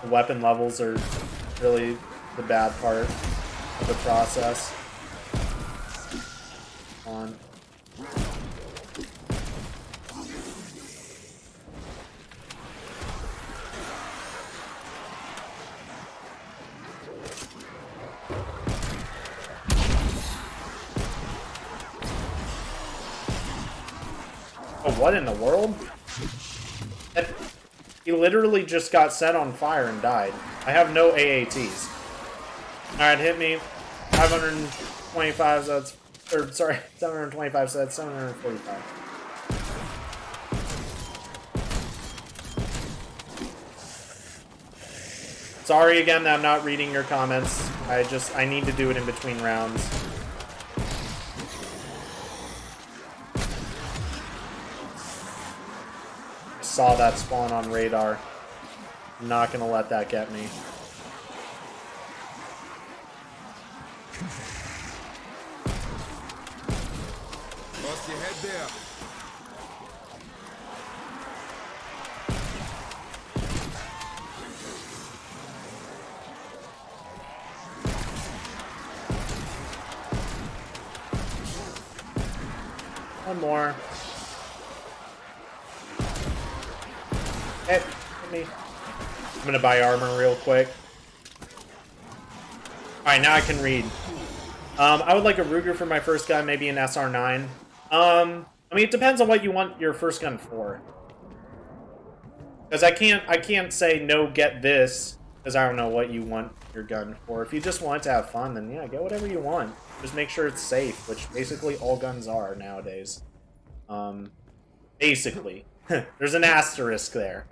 The weapon levels are really the bad part of the process. On. Oh, what in the world? He literally just got set on fire and died. I have no AATs. Alright, hit me. 525, so that's... Or, sorry, 725, so that's 745. Sorry again that I'm not reading your comments. I need to do it in between rounds. I saw that spawn on radar. I'm not gonna let that get me. Lost your head there. One more. Hey, hit me. I'm gonna buy armor real quick. Alright, now I can read. I would like a Ruger for my first gun, maybe an SR9. I mean, it depends on what you want your first gun for. Because I can't say, no, get this, because I don't know what you want your gun for. If you just want it to have fun, then yeah, get whatever you want. Just make sure it's safe, which basically all guns are nowadays. Basically. There's an asterisk there.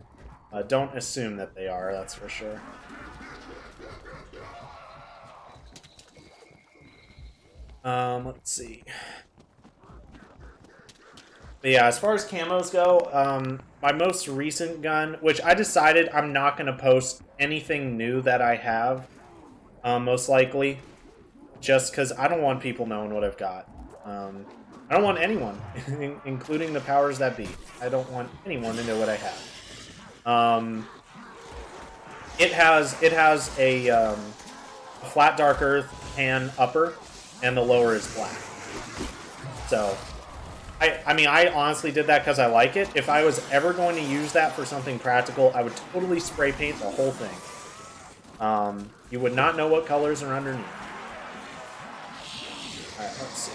Don't assume that they are, that's for sure. Let's see. But yeah, as far as camos go, my most recent gun, which I decided I'm not going to post anything new that I have, most likely, just because I don't want people knowing what I've got. I don't want anyone, including the powers that be. I don't want anyone to know what I have. It has a flat dark earth tan upper, and the lower is black. So, I mean, I honestly did that because I like it. If I was ever going to use that for something practical, I would totally spray paint the whole thing. You would not know what colors are underneath. Alright, let's see.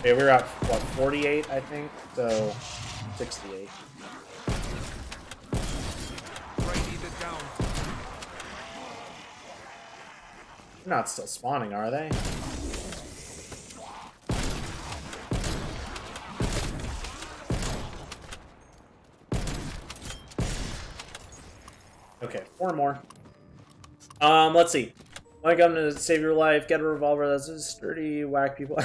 Okay, we're at, what, 48, I think? So, 68. They're not still spawning, are they? Okay, 4 more. Let's see. My gun to save your life, get a revolver, that's a sturdy, whack people.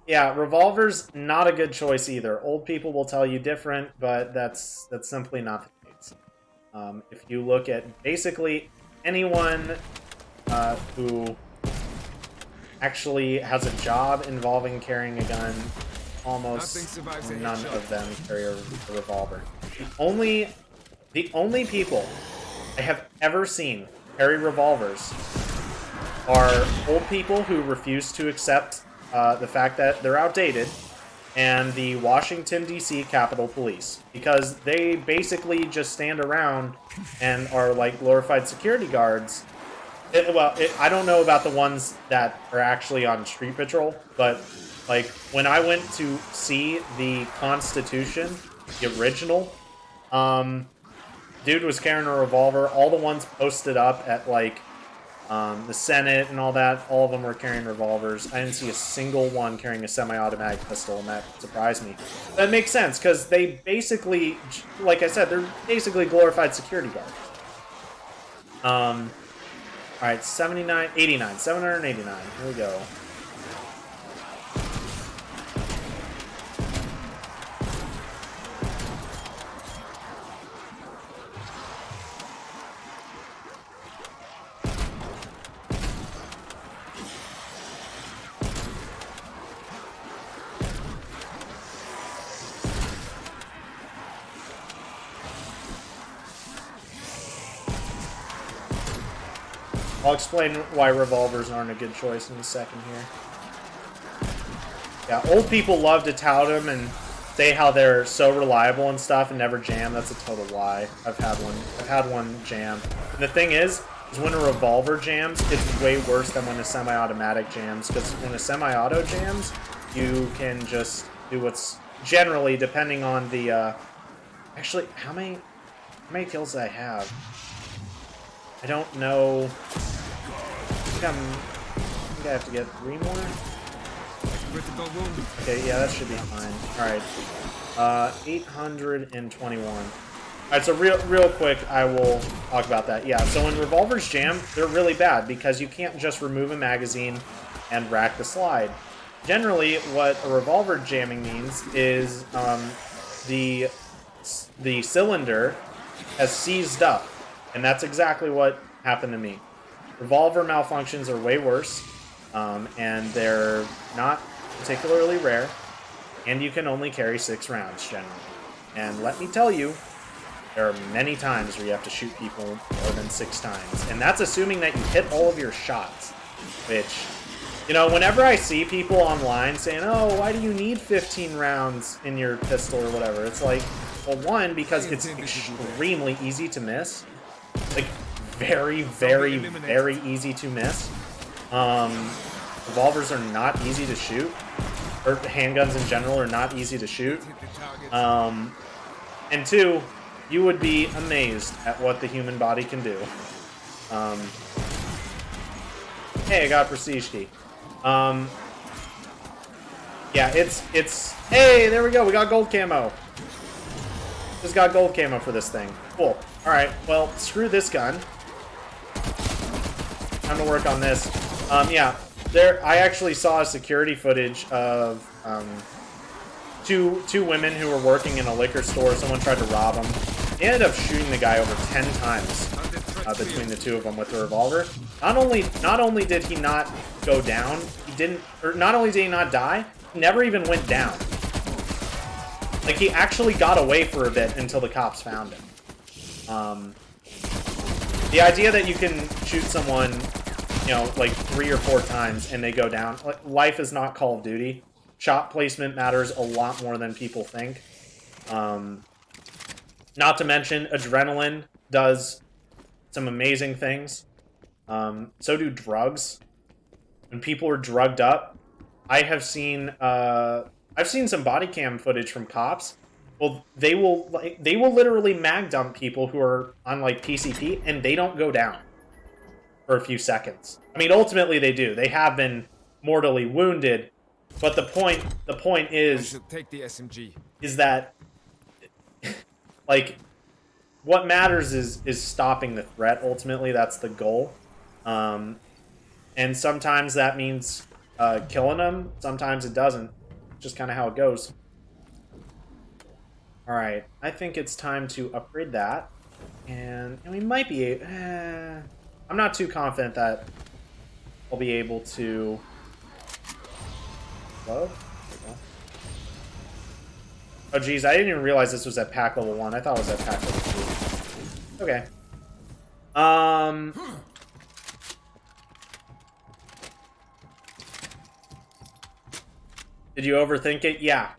Yeah, revolver's not a good choice either. Old people will tell you different, but that's simply not the case. If you look at basically anyone who actually has a job involving carrying a gun, almost none of them carry a revolver. The only people I have ever seen carry revolvers are old people who refuse to accept the fact that they're outdated, and the Washington, D.C. Capitol Police, because they basically just stand around and are like glorified security guards. I don't know about the ones that are actually on street patrol, but like when I went to see the Constitution, the original, dude was carrying a revolver. All the ones posted up at like the Senate and all that, all of them were carrying revolvers. I didn't see a single one carrying a semi-automatic pistol, and that surprised me. That makes sense, because they basically, like I said, they're basically glorified security guards. Alright, 789, here we go. I'll explain why revolvers aren't a good choice in a second here. Yeah, old people love to tout them and say how they're so reliable and stuff and never jam. That's a total lie. I've had one jam. And the thing is when a revolver jams, it's way worse than when a semi-automatic jams, because when a semi-auto jams, you can just do what's generally, depending on the, actually, how many kills do I have? I don't know. I think I have to get 3 more. Critical wound. Okay, yeah, that should be fine. Alright. 821. Alright, so real quick, I will talk about that. Yeah, so when revolvers jam, they're really bad because you can't just remove a magazine and rack the slide. Generally, what a revolver jamming means is the cylinder has seized up, and that's exactly what happened to me. Revolver malfunctions are way worse, and they're not particularly rare, and you can only carry 6 rounds generally. And let me tell you, there are many times where you have to shoot people more than 6 times, and that's assuming that you hit all of your shots, which, you know, whenever I see people online saying, oh, why do you need 15 rounds in your pistol or whatever, it's like, well, one, because it's extremely easy to miss. Like, very, very, very easy to miss. Revolvers are not easy to shoot. Or handguns in general are not easy to shoot. And 2, you would be amazed at what the human body can do. Hey, I got a prestige key. Yeah, it's... Hey, there we go. We got gold camo. Just got gold camo for this thing. Cool. Alright, well, screw this gun. Time to work on this. Yeah, I actually saw a security footage of two women who were working in a liquor store. Someone tried to rob them. They ended up shooting the guy over 10 times between the two of them with the revolver. Not only did he not go down, not only did he not die, he never even went down. Like, he actually got away for a bit until the cops found him. The idea that you can shoot someone, you know, like 3 or 4 times and they go down. Like, life is not Call of Duty. Shot placement matters a lot more than people think. Not to mention, adrenaline does some amazing things. So do drugs. When people are drugged up, I've seen some body cam footage from cops. Well, they will literally mag dump people who are on like PCP, and they don't go down for a few seconds. I mean, ultimately they do. They have been mortally wounded, but the point is, take the SMG. Is that like what matters is stopping the threat. Ultimately, that's the goal. And sometimes that means killing them. Sometimes it doesn't. Just kind of how it goes. Alright, I think it's time to upgrade that. And we might be... I'm not too confident that I'll be able to... Whoa. Oh, geez, I didn't even realize this was at pack level 1. I thought it was at pack level 2. Okay. Did you overthink it? Yeah.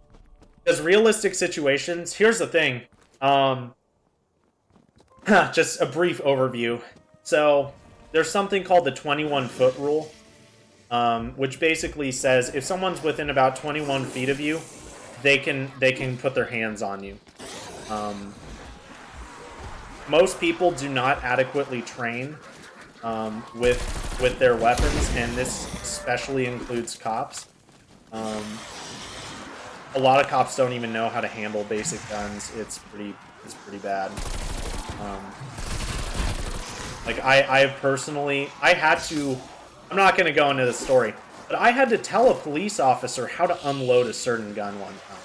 Because realistic situations... Here's the thing. Just a brief overview. So, there's something called the 21-foot rule, which basically says if someone's within about 21 feet of you, they can put their hands on you. Most people do not adequately train with their weapons, and this especially includes cops. A lot of cops don't even know how to handle basic guns. It's pretty bad. Like I personally, I had to. I'm not going to go into the story, but I had to tell a police officer how to unload a certain gun one time.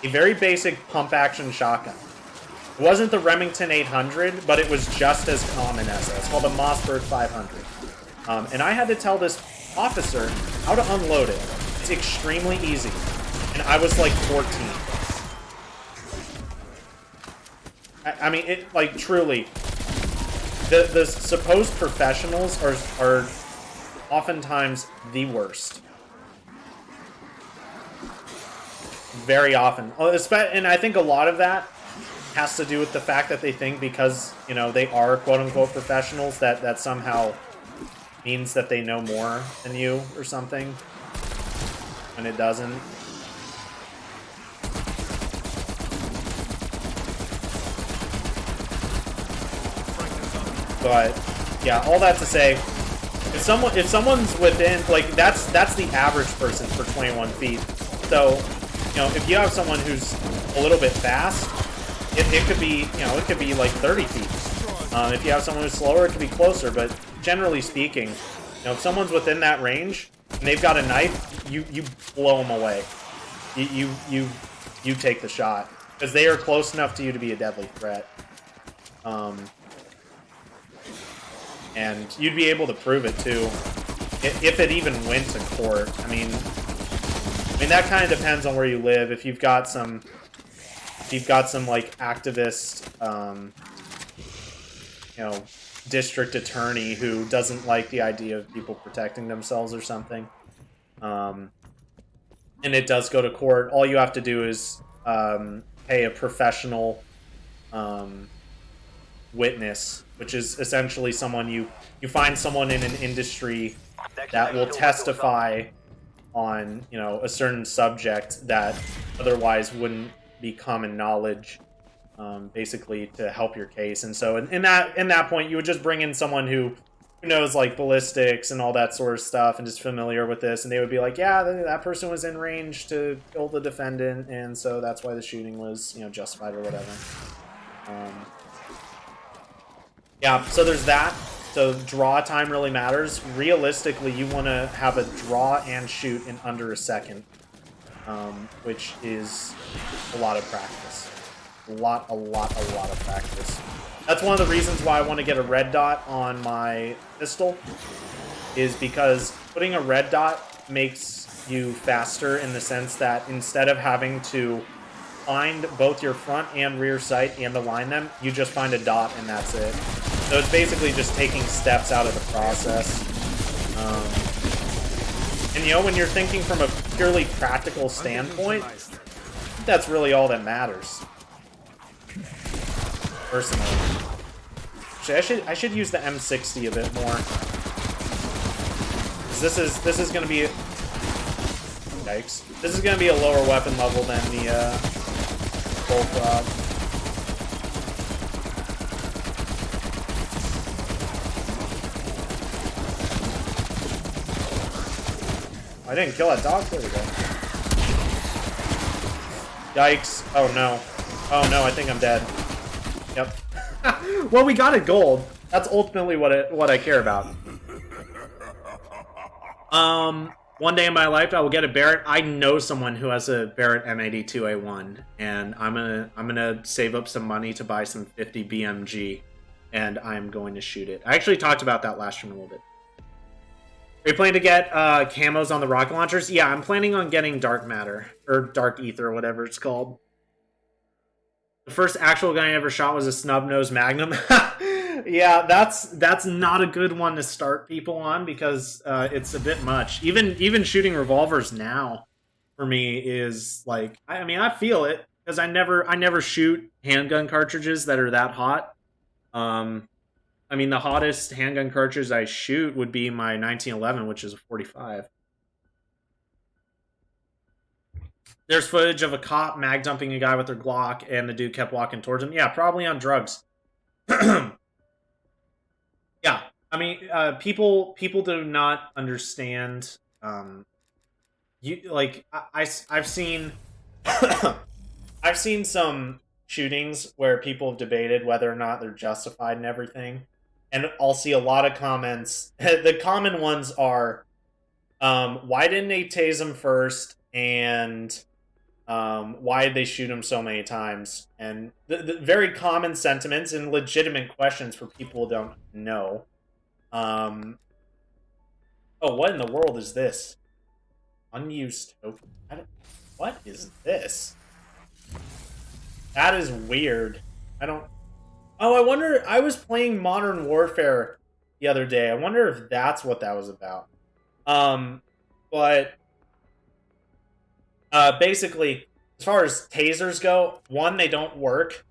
A very basic pump-action shotgun. It wasn't the Remington 800, but it was just as common as it. It's called a Mossberg 500. And I had to tell this officer how to unload it. It's extremely easy. And I was like 14. I mean, it, like, truly. The supposed professionals are oftentimes the worst. Very often. And I think a lot of that has to do with the fact that they think because, you know, they are quote-unquote professionals, that somehow means that they know more than you or something. And it doesn't. But yeah, all that to say, if someone's within, like, that's the average person for 21 feet. So, you know, if you have someone who's a little bit fast, it could be, you know, it could be like 30 feet. If you have someone who's slower, it could be closer. But generally speaking, you know, if someone's within that range and they've got a knife, you blow them away. You take the shot because they are close enough to you to be a deadly threat. And you'd be able to prove it too, if it even went to court. I mean that kind of depends on where you live. If you've got some like activist, you know, district attorney who doesn't like the idea of people protecting themselves or something, and it does go to court, all you have to do is pay a professional witness, which is essentially someone you find someone in an industry that will testify on, you know, a certain subject that otherwise wouldn't be common knowledge, basically to help your case. And so in that point, you would just bring in someone who knows like ballistics and all that sort of stuff and is familiar with this, and they would be like, yeah, that person was in range to kill the defendant, and so that's why the shooting was, you know, justified or whatever. Yeah, so there's that. So draw time really matters. Realistically, you want to have a draw and shoot in under a second, which is a lot of practice. A lot of practice. That's one of the reasons why I want to get a red dot on my pistol, is because putting a red dot makes you faster in the sense that instead of having to find both your front and rear sight and align them, you just find a dot and that's it. So it's basically just taking steps out of the process. And you know, when you're thinking from a purely practical standpoint, that's really all that matters. Personally. Actually, I should use the M60 a bit more. This is gonna be, yikes. This is gonna be a lower weapon level than the bullfrog. I didn't kill that dog. There we go. Yikes. Oh no. Oh no, I think I'm dead. Yep. Well, we got a gold. That's ultimately what I care about. One day in my life, I will get a Barrett. I know someone who has a Barrett M82A1, and I'm gonna save up some money to buy some 50 BMG, and I'm going to shoot it. I actually talked about that last stream a little bit. Are you planning to get camos on the rocket launchers? Yeah, I'm planning on getting dark matter, or dark ether, or whatever it's called. The first actual gun I ever shot was a snub-nosed Magnum. Yeah, that's not a good one to start people on because it's a bit much. Even shooting revolvers now for me is like, I mean, I feel it because I never shoot handgun cartridges that are that hot. I mean, the hottest handgun cartridge I shoot would be my 1911, which is a 45. There's footage of a cop mag dumping a guy with their Glock, and the dude kept walking towards him. Yeah, probably on drugs. Yeah, I mean, people do not understand. I've seen, I've seen some shootings where people have debated whether or not they're justified and everything, and I'll see a lot of comments. The common ones are, why didn't they tase him first, and why did they shoot him so many times? And the very common sentiments and legitimate questions for people who don't know. Oh, what in the world is this? Unused token. What is this? That is weird. I don't... Oh, I wonder... I was playing Modern Warfare the other day. I wonder if that's what that was about. But... basically, as far as tasers go, one, they don't work.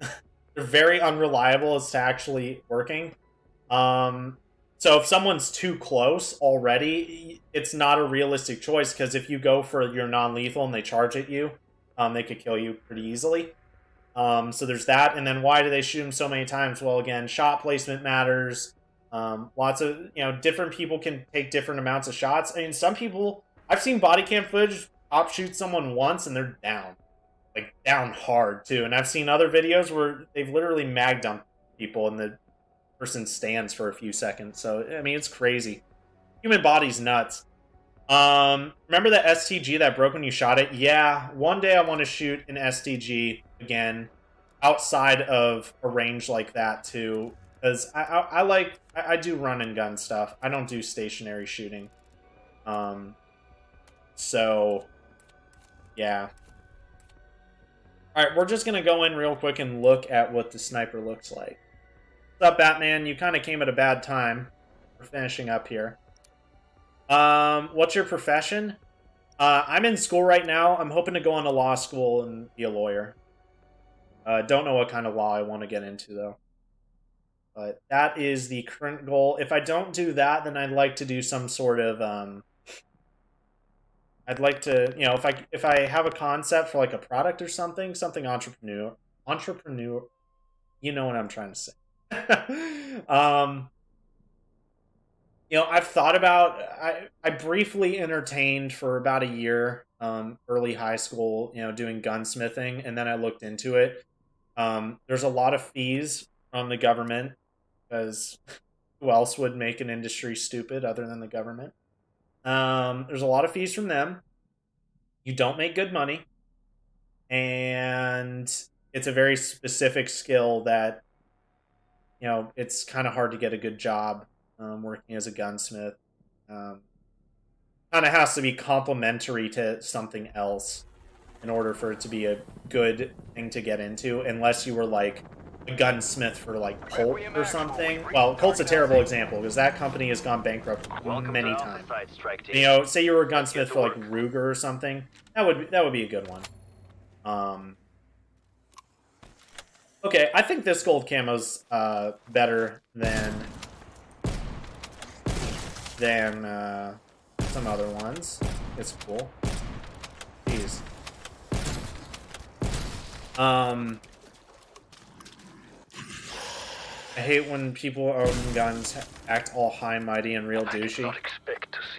They're very unreliable as to actually working. So if someone's too close already, it's not a realistic choice, because if you go for your non-lethal and they charge at you, they could kill you pretty easily. So there's that, and then why do they shoot him so many times? Well, again, shot placement matters. Lots of, different people can take different amounts of shots. I mean, some people, I've seen body cam footage, top shoot someone once and they're down. Like, down hard, too. And I've seen other videos where they've literally mag dumped people and the person stands for a few seconds. So, I mean, it's crazy. Human body's nuts. Remember the STG that broke when you shot it? Yeah, one day I want to shoot an STG again outside of a range like that, too. Because I do run and gun stuff. I don't do stationary shooting. So, yeah. Alright, we're just going to go in real quick and look at what the sniper looks like. What's up, Batman? You kind of came at a bad time. We're finishing up here. What's your profession? I'm in school right now. I'm hoping to go into law school and be a lawyer. Don't know what kind of law I want to get into, though. But that is the current goal. If I don't do that, then I'd like to do some sort of, I'd like to, if I have a concept for like a product or something entrepreneur, you know what I'm trying to say. I've thought about, I briefly entertained for about a year, early high school, doing gunsmithing, and then I looked into it. There's a lot of fees from the government, because who else would make an industry stupid other than the government? There's a lot of fees from them. You don't make good money. And it's a very specific skill that, it's kind of hard to get a good job working as a gunsmith. Kind of has to be complementary to something else in order for it to be a good thing to get into, unless you were like a gunsmith for like Colt or something. Well, Colt's a terrible example because that company has gone bankrupt many times. Say you were a gunsmith for like Ruger or something. That would be a good one. Okay, I think this gold camo's better than some other ones. It's cool. Jeez. I hate when people own guns act all high and mighty and real douchey.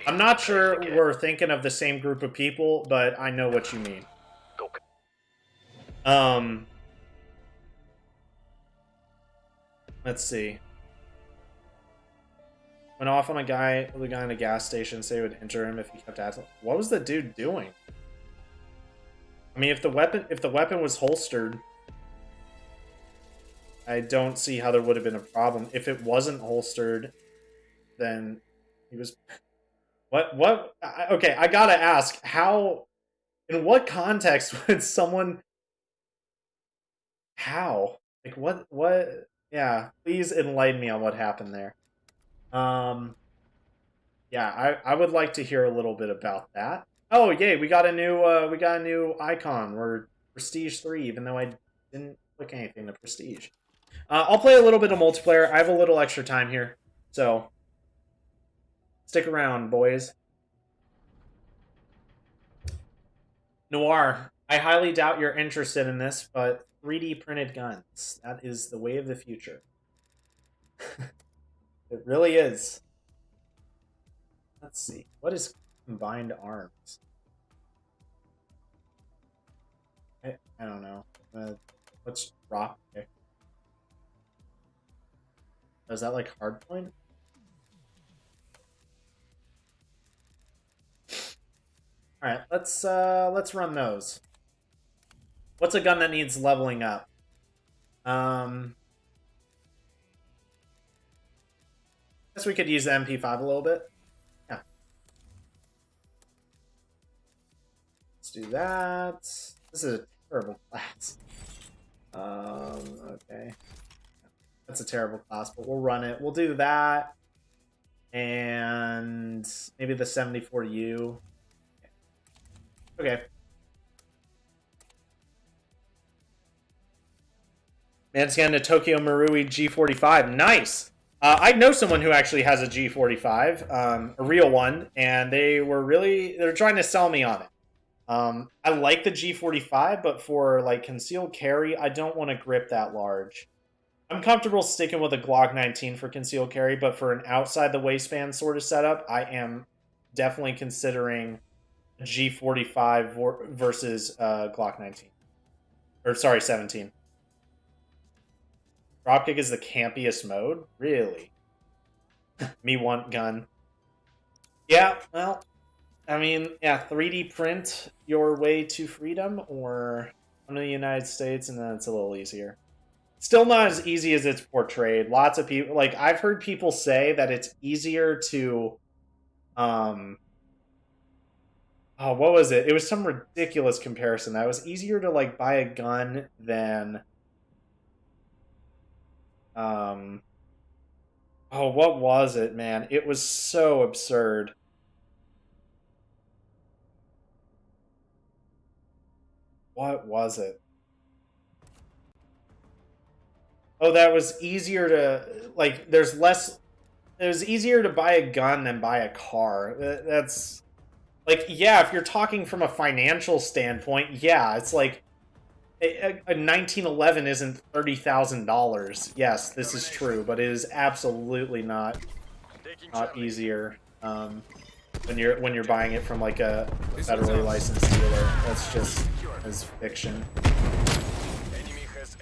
I'm not sure we're thinking of the same group of people, but I know what you mean. Let's see. Went off on the guy in a gas station, say it would injure him if he kept asking. What was the dude doing? I mean, if the weapon was holstered, I don't see how there would have been a problem. If it wasn't holstered, then he was... What? Okay, I gotta ask, how... In what context would someone... How? Like, what... Yeah, please enlighten me on what happened there. Yeah, I would like to hear a little bit about that. Oh, yay, we got a new icon. We're Prestige 3, even though I didn't click anything to Prestige. I'll play a little bit of multiplayer. I have a little extra time here, so stick around, boys. Noir, I highly doubt you're interested in this, but 3D printed guns. That is the way of the future. It really is. Let's see. What is combined arms? I don't know. Let's drop kick. Oh, is that like hardpoint? Alright, let's run those. What's a gun that needs leveling up? Guess we could use the MP5 a little bit. Yeah. Let's do that. This is a terrible class. Okay. That's a terrible class, but we'll run it. We'll do that. And maybe the 74U. Okay. Man's getting a Tokyo Marui G45. Nice! I know someone who actually has a G45, a real one, and they're trying to sell me on it. I like the G45, but for like concealed carry, I don't want to grip that large. I'm comfortable sticking with a Glock 19 for concealed carry, but for an outside the waistband sort of setup, I am definitely considering a G45 versus Glock 19. Or sorry, 17. Dropkick is the campiest mode? Really? Me want gun. Yeah, well, I mean, yeah, 3D print your way to freedom or come to the United States and then it's a little easier. Still not as easy as it's portrayed. Lots of people, like, I've heard people say that it's easier to, oh, what was it? It was some ridiculous comparison. That it was easier to, like, buy a gun than, oh, what was it, man? It was so absurd. What was it? Oh, that was easier to, like, it was easier to buy a gun than buy a car. That's, like, yeah, if you're talking from a financial standpoint, yeah, it's like, a 1911 isn't $30,000. Yes, this is true, but it is absolutely not easier when you're buying it from, like, a federally licensed dealer. That's just as fiction.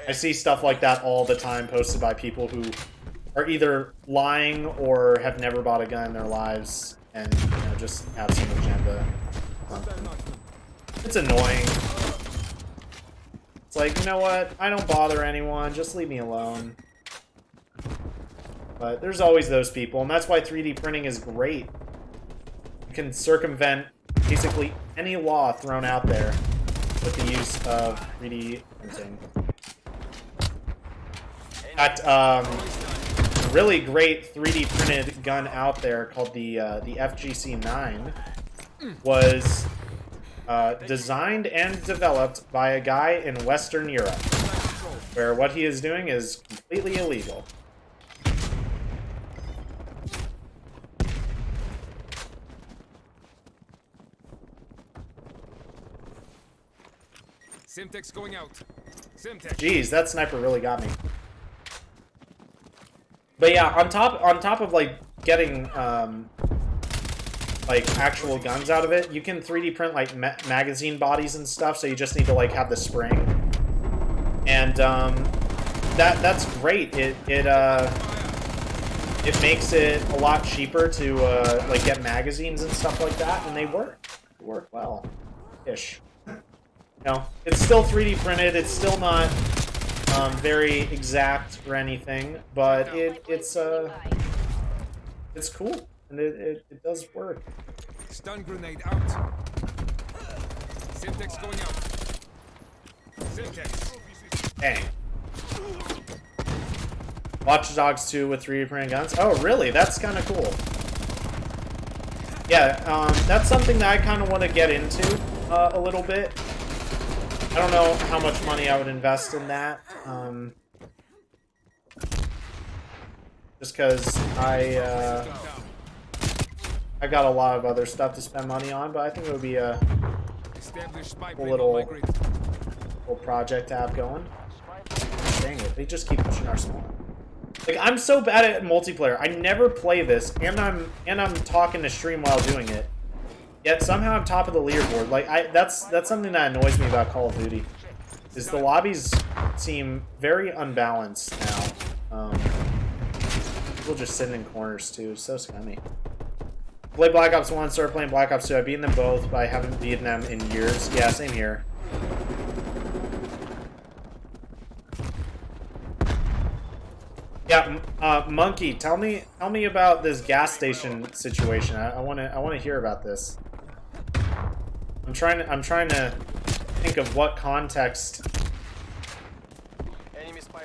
I see stuff like that all the time posted by people who are either lying or have never bought a gun in their lives and, you know, just have some agenda. It's annoying. It's like, you know what? I don't bother anyone. Just leave me alone. But there's always those people, and that's why 3D printing is great. You can circumvent basically any law thrown out there with the use of 3D printing. Got really great 3D printed gun out there called the FGC-9 was designed and developed by a guy in Western Europe, where what he is doing is completely illegal. Simtex going out. Simtex. Jeez, that sniper really got me. But yeah, on top of like getting like actual guns out of it, you can 3D print like magazine bodies and stuff. So you just need to like have the spring, and that's great. It makes it a lot cheaper to like get magazines and stuff like that, and they work well, ish. You know, it's still 3D printed. It's still not very exact or anything, but it's cool and it does work. Stun grenade out. Simtex going out. Simtex. Dang. Watch Dogs 2 with 3D printed guns. Oh, really? That's kind of cool. Yeah, that's something that I kind of want to get into a little bit. I don't know how much money I would invest in that. Just because I've got a lot of other stuff to spend money on, but I think it would be a little project to have going. Dang it, they just keep pushing our spawn. Like, I'm so bad at multiplayer. I never play this, and I'm talking to stream while doing it. Yet somehow I'm top of the leaderboard. Like, that's something that annoys me about Call of Duty. Is the lobbies seem very unbalanced now. People just sitting in corners too. So scummy. Played Black Ops 1, started playing Black Ops 2. I've beaten them both, but I haven't beaten them in years. Yeah, same here. Yeah, Monkey, tell me about this gas station situation. I want to hear about this. I'm trying to think of what context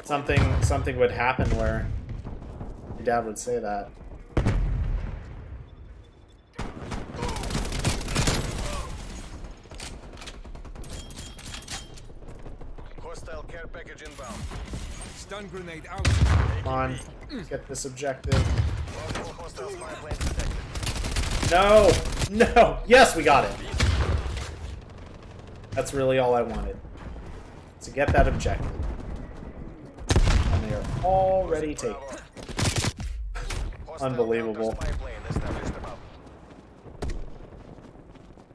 something would happen where your dad would say that. Hostile care package inbound. Stun grenade out. Come on, get this objective. No! No! Yes, we got it! That's really all I wanted. To get that objective. and they are already taken. Unbelievable.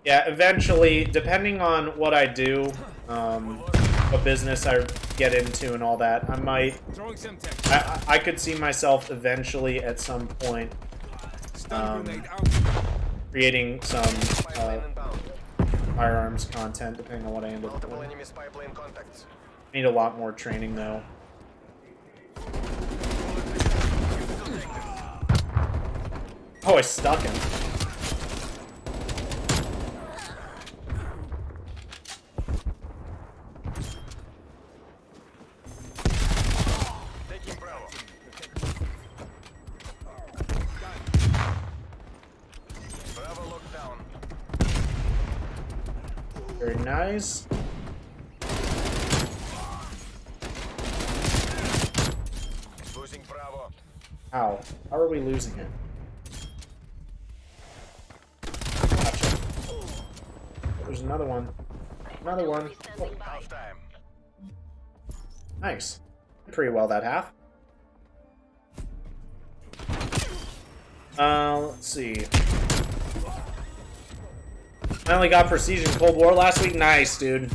Yeah, eventually, depending on what I do, what business I get into and all that, I might... I could see myself eventually at some point creating some firearms content, depending on what I end up doing. I need a lot more training, though. Oh, I stuck him. Very nice. Losing Bravo. How? How are we losing it? Gotcha. There's another one. Another one. Oh. Half time. Nice. Pretty well that half. Let's see. I only got Prestige in Cold War last week. Nice, dude.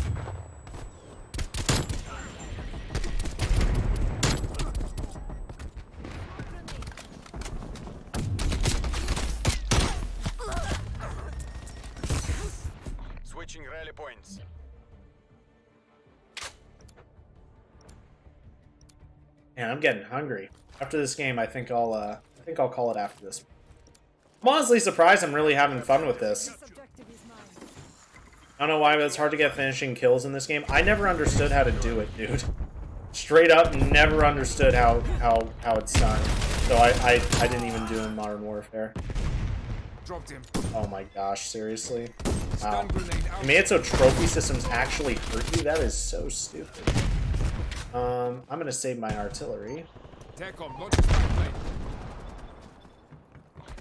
Switching rally points. Man, I'm getting hungry. After this game, I think I'll call it after this. I'm honestly surprised I'm really having fun with this. I don't know why, but it's hard to get finishing kills in this game. I never understood how to do it, dude. Straight up, never understood how it's done. So I didn't even do it in Modern Warfare. Dropped him. Oh my gosh, seriously? Wow. You made it so trophy systems actually hurt you? That is so stupid. I'm gonna save my artillery. TACOM, launch a spy plane.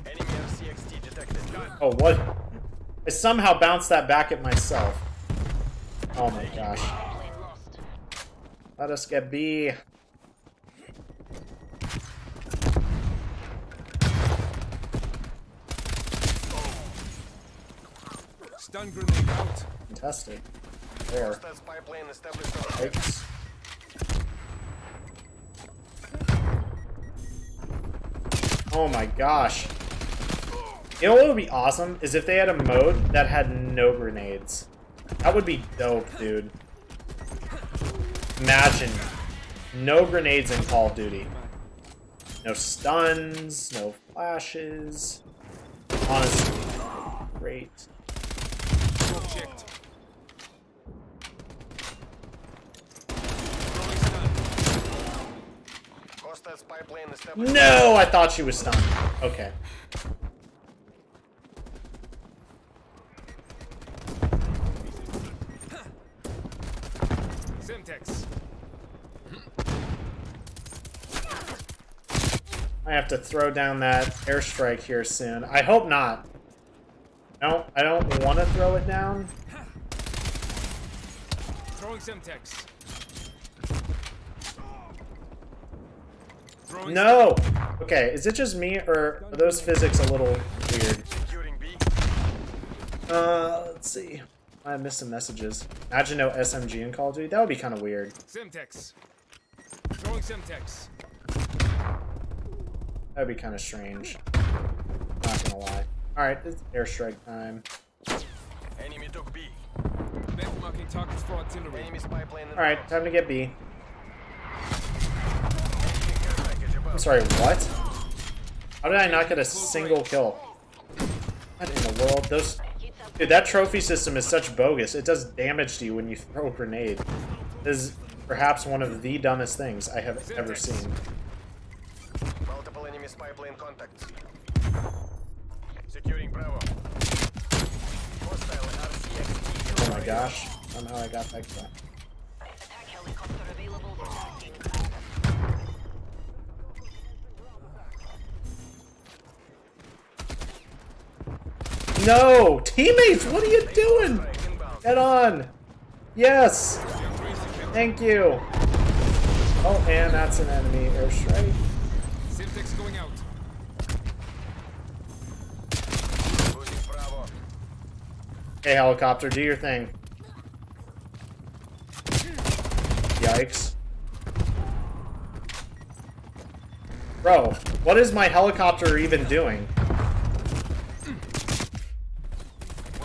Enemy RCXT detected. Oh, what? I somehow bounced that back at myself. Oh my gosh. Let us get B. Stun grenade out. Contested. There. Spy plane established. Yikes. Oh my gosh. You know what would be awesome? Is if they had a mode that had no grenades. That would be dope, dude. Imagine. No grenades in Call of Duty. No stuns, no flashes. Honestly, great. Checked. Hostile spy plane established. No, I thought she was stunned. Okay. Semtex. I have to throw down that airstrike here soon. I hope not. No, I don't want to throw it down. Throwing Semtex. Throwing No! Okay, is it just me, or are those physics a little weird? Securing B. Let's see. I missed some messages. Imagine no SMG in Call of Duty. That would be kind of weird. Semtex. Throwing Semtex. That would be kind of strange. Not gonna lie. Alright, it's airstrike time. Enemy took B. Benchmarking targets for artillery. Enemy spy plane. Alright, time to get B. I'm sorry, what? How did I not get a single kill? What in the world? Those... Dude, that trophy system is such bogus. It does damage to you when you throw a grenade. This is perhaps one of the dumbest things I have ever seen. Multiple enemy spy plane contacts. Securing Bravo. Hostile RCXT. Oh my gosh. Somehow I got that kill. Attack helicopter available for tasking. No! Teammates, what are you doing? Get on! Yes! Thank you! Oh, and that's an enemy airstrike. Simtex going out. Losing Bravo. Hey, helicopter, do your thing. Yikes. Bro, what is my helicopter even doing? We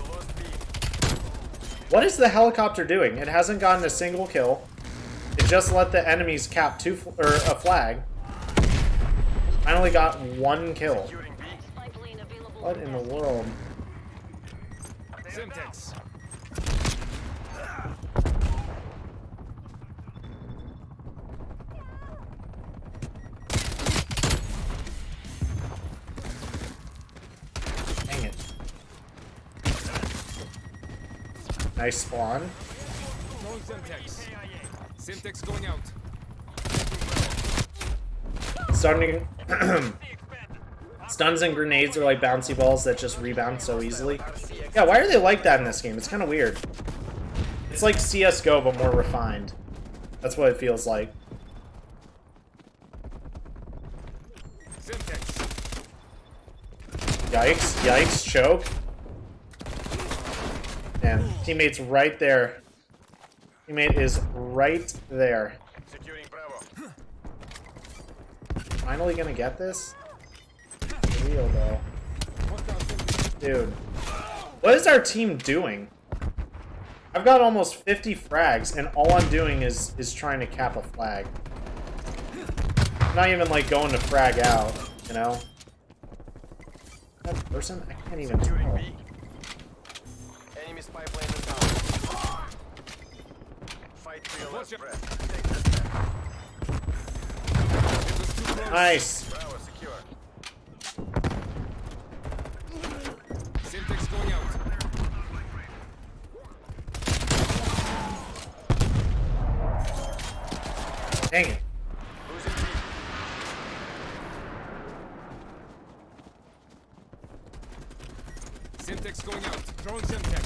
lost B. What is the helicopter doing? It hasn't gotten a single kill. It just let the enemies cap a flag. I only got 1 kill. Securing B. Spy plane available What for in the tasking. world? Simtex. Dang it. Nice spawn. Throwing Simtex. Simtex going out. Starting Stuns and grenades are like bouncy balls that just rebound so easily. Yeah, why are they like that in this game? It's kind of weird. It's like CSGO, but more refined. That's what it feels like. Simtex. Yikes, yikes, choke. And teammate's right there. Teammate is right there. Securing Bravo. Finally gonna get this? For real though. Dude. What is our team doing? I've got almost 50 frags, and all I'm doing is trying to cap a flag. I'm not even like going to frag out, you know? That person? I can't even Securing tell. B. Enemy spy plane inbound. Fight for your last breath. Take this back. It was too close. Nice. Bravo secure. Simtex going out. Dang it. Losing B. Simtex going out. Throwing Simtex.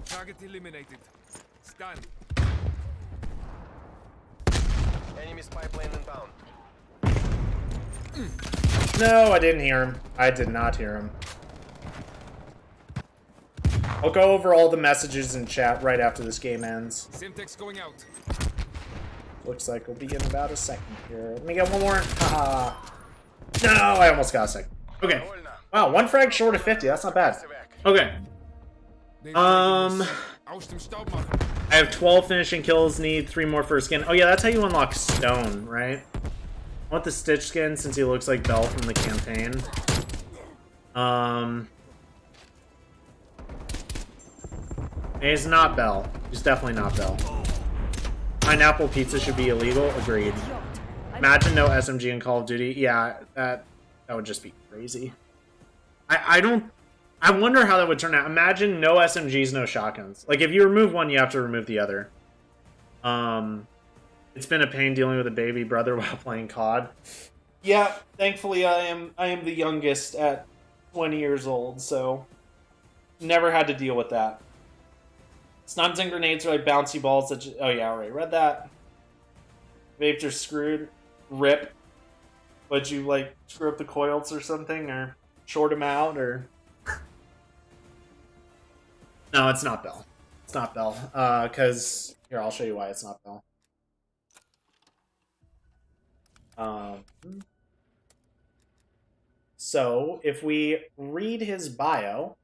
Target eliminated. Stun. Enemy spy plane inbound. No, I didn't hear him. I did not hear him. I'll go over all the messages in chat right after this game ends. Simtex going out. Looks like we'll be in about a second here. Let me get one more. Haha. No, I almost got a second. Okay. Wow, 1 frag short of 50. That's not bad. Okay. They've taken this. I Aus dem Staub machen. have 12 finishing kills, need 3 more for a skin. Oh yeah, that's how you unlock Stone, right? I want the Stitch skin since he looks like Bell from the campaign. He's not Bell. He's definitely not Bell. Pineapple pizza should be illegal. Agreed. Imagine no SMG in Call of Duty. Yeah, that would just be crazy. I wonder how that would turn out. Imagine no SMGs, no shotguns. Like if you remove one, you have to remove the other. It's been a pain dealing with a baby brother while playing COD. Yeah, thankfully I am the youngest at 20 years old, so never had to deal with that. Stuns and grenades are like bouncy balls that oh yeah, already read that. Vapes are screwed. Rip. But you like screw up the coils or something, or short them out, or no, it's not Bell. It's not Bell. Because here, I'll show you why it's not Bell. So if we read his bio,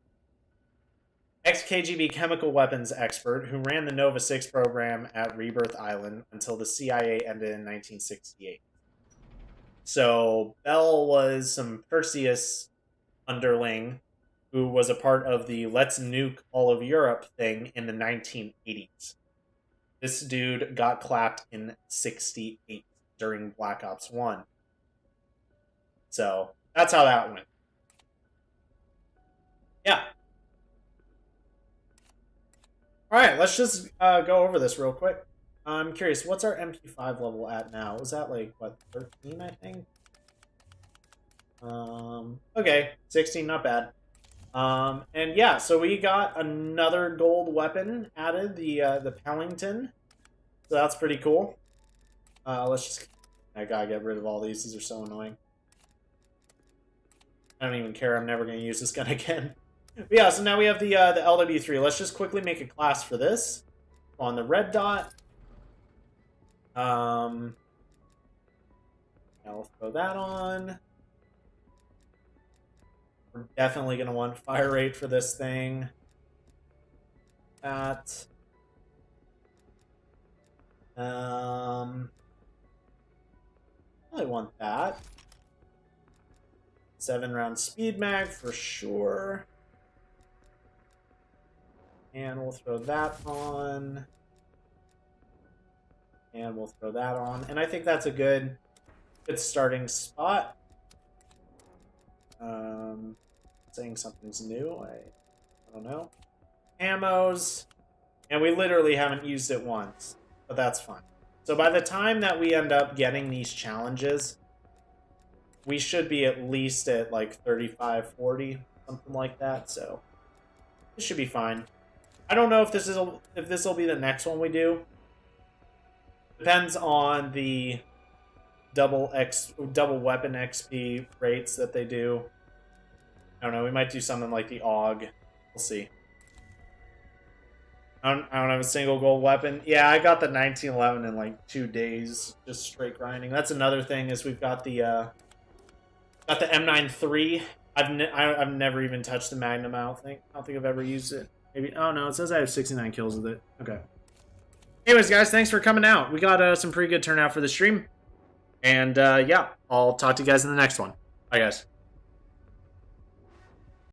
ex-KGB chemical weapons expert who ran the Nova 6 program at Rebirth Island until the CIA ended in 1968. So Bell was some Perseus underling who was a part of the Let's Nuke All of Europe thing in the 1980s. This dude got clapped in 68 during Black Ops 1. So that's how that went. Yeah. Alright, let's just go over this real quick. I'm curious, what's our MP5 level at now? Was that like, what, 13, I think? Okay, 16, not bad. And yeah, so we got another gold weapon added, the Pellington. So that's pretty cool. Let's just... I gotta get rid of all these. These are so annoying. I don't even care. I'm never going to use this gun again. But yeah, so now we have the LW3. Let's just quickly make a class for this. On the red dot. I'll throw that on. We're definitely going to want fire rate for this thing. That. I want that. 7-round speed mag for sure. And we'll throw that on. And we'll throw that on. And I think that's a good starting spot. Saying something's new. I don't know. Ammos. And we literally haven't used it once. But that's fine. So by the time that we end up getting these challenges, we should be at least at like 35, 40, something like that. So this should be fine. I don't know if this will be the next one we do. Depends on the double weapon XP rates that they do. I don't know. We might do something like the AUG. We'll see. I don't have a single gold weapon. Yeah, I got the 1911 in like 2 days, just straight grinding. That's another thing is we've got the M93. I've never even touched the Magnum. I don't think I've ever used it. Maybe. Oh no, it says I have 69 kills with it. Okay. Anyways, guys, thanks for coming out. We got some pretty good turnout for the stream, and yeah, I'll talk to you guys in the next one. Bye, guys.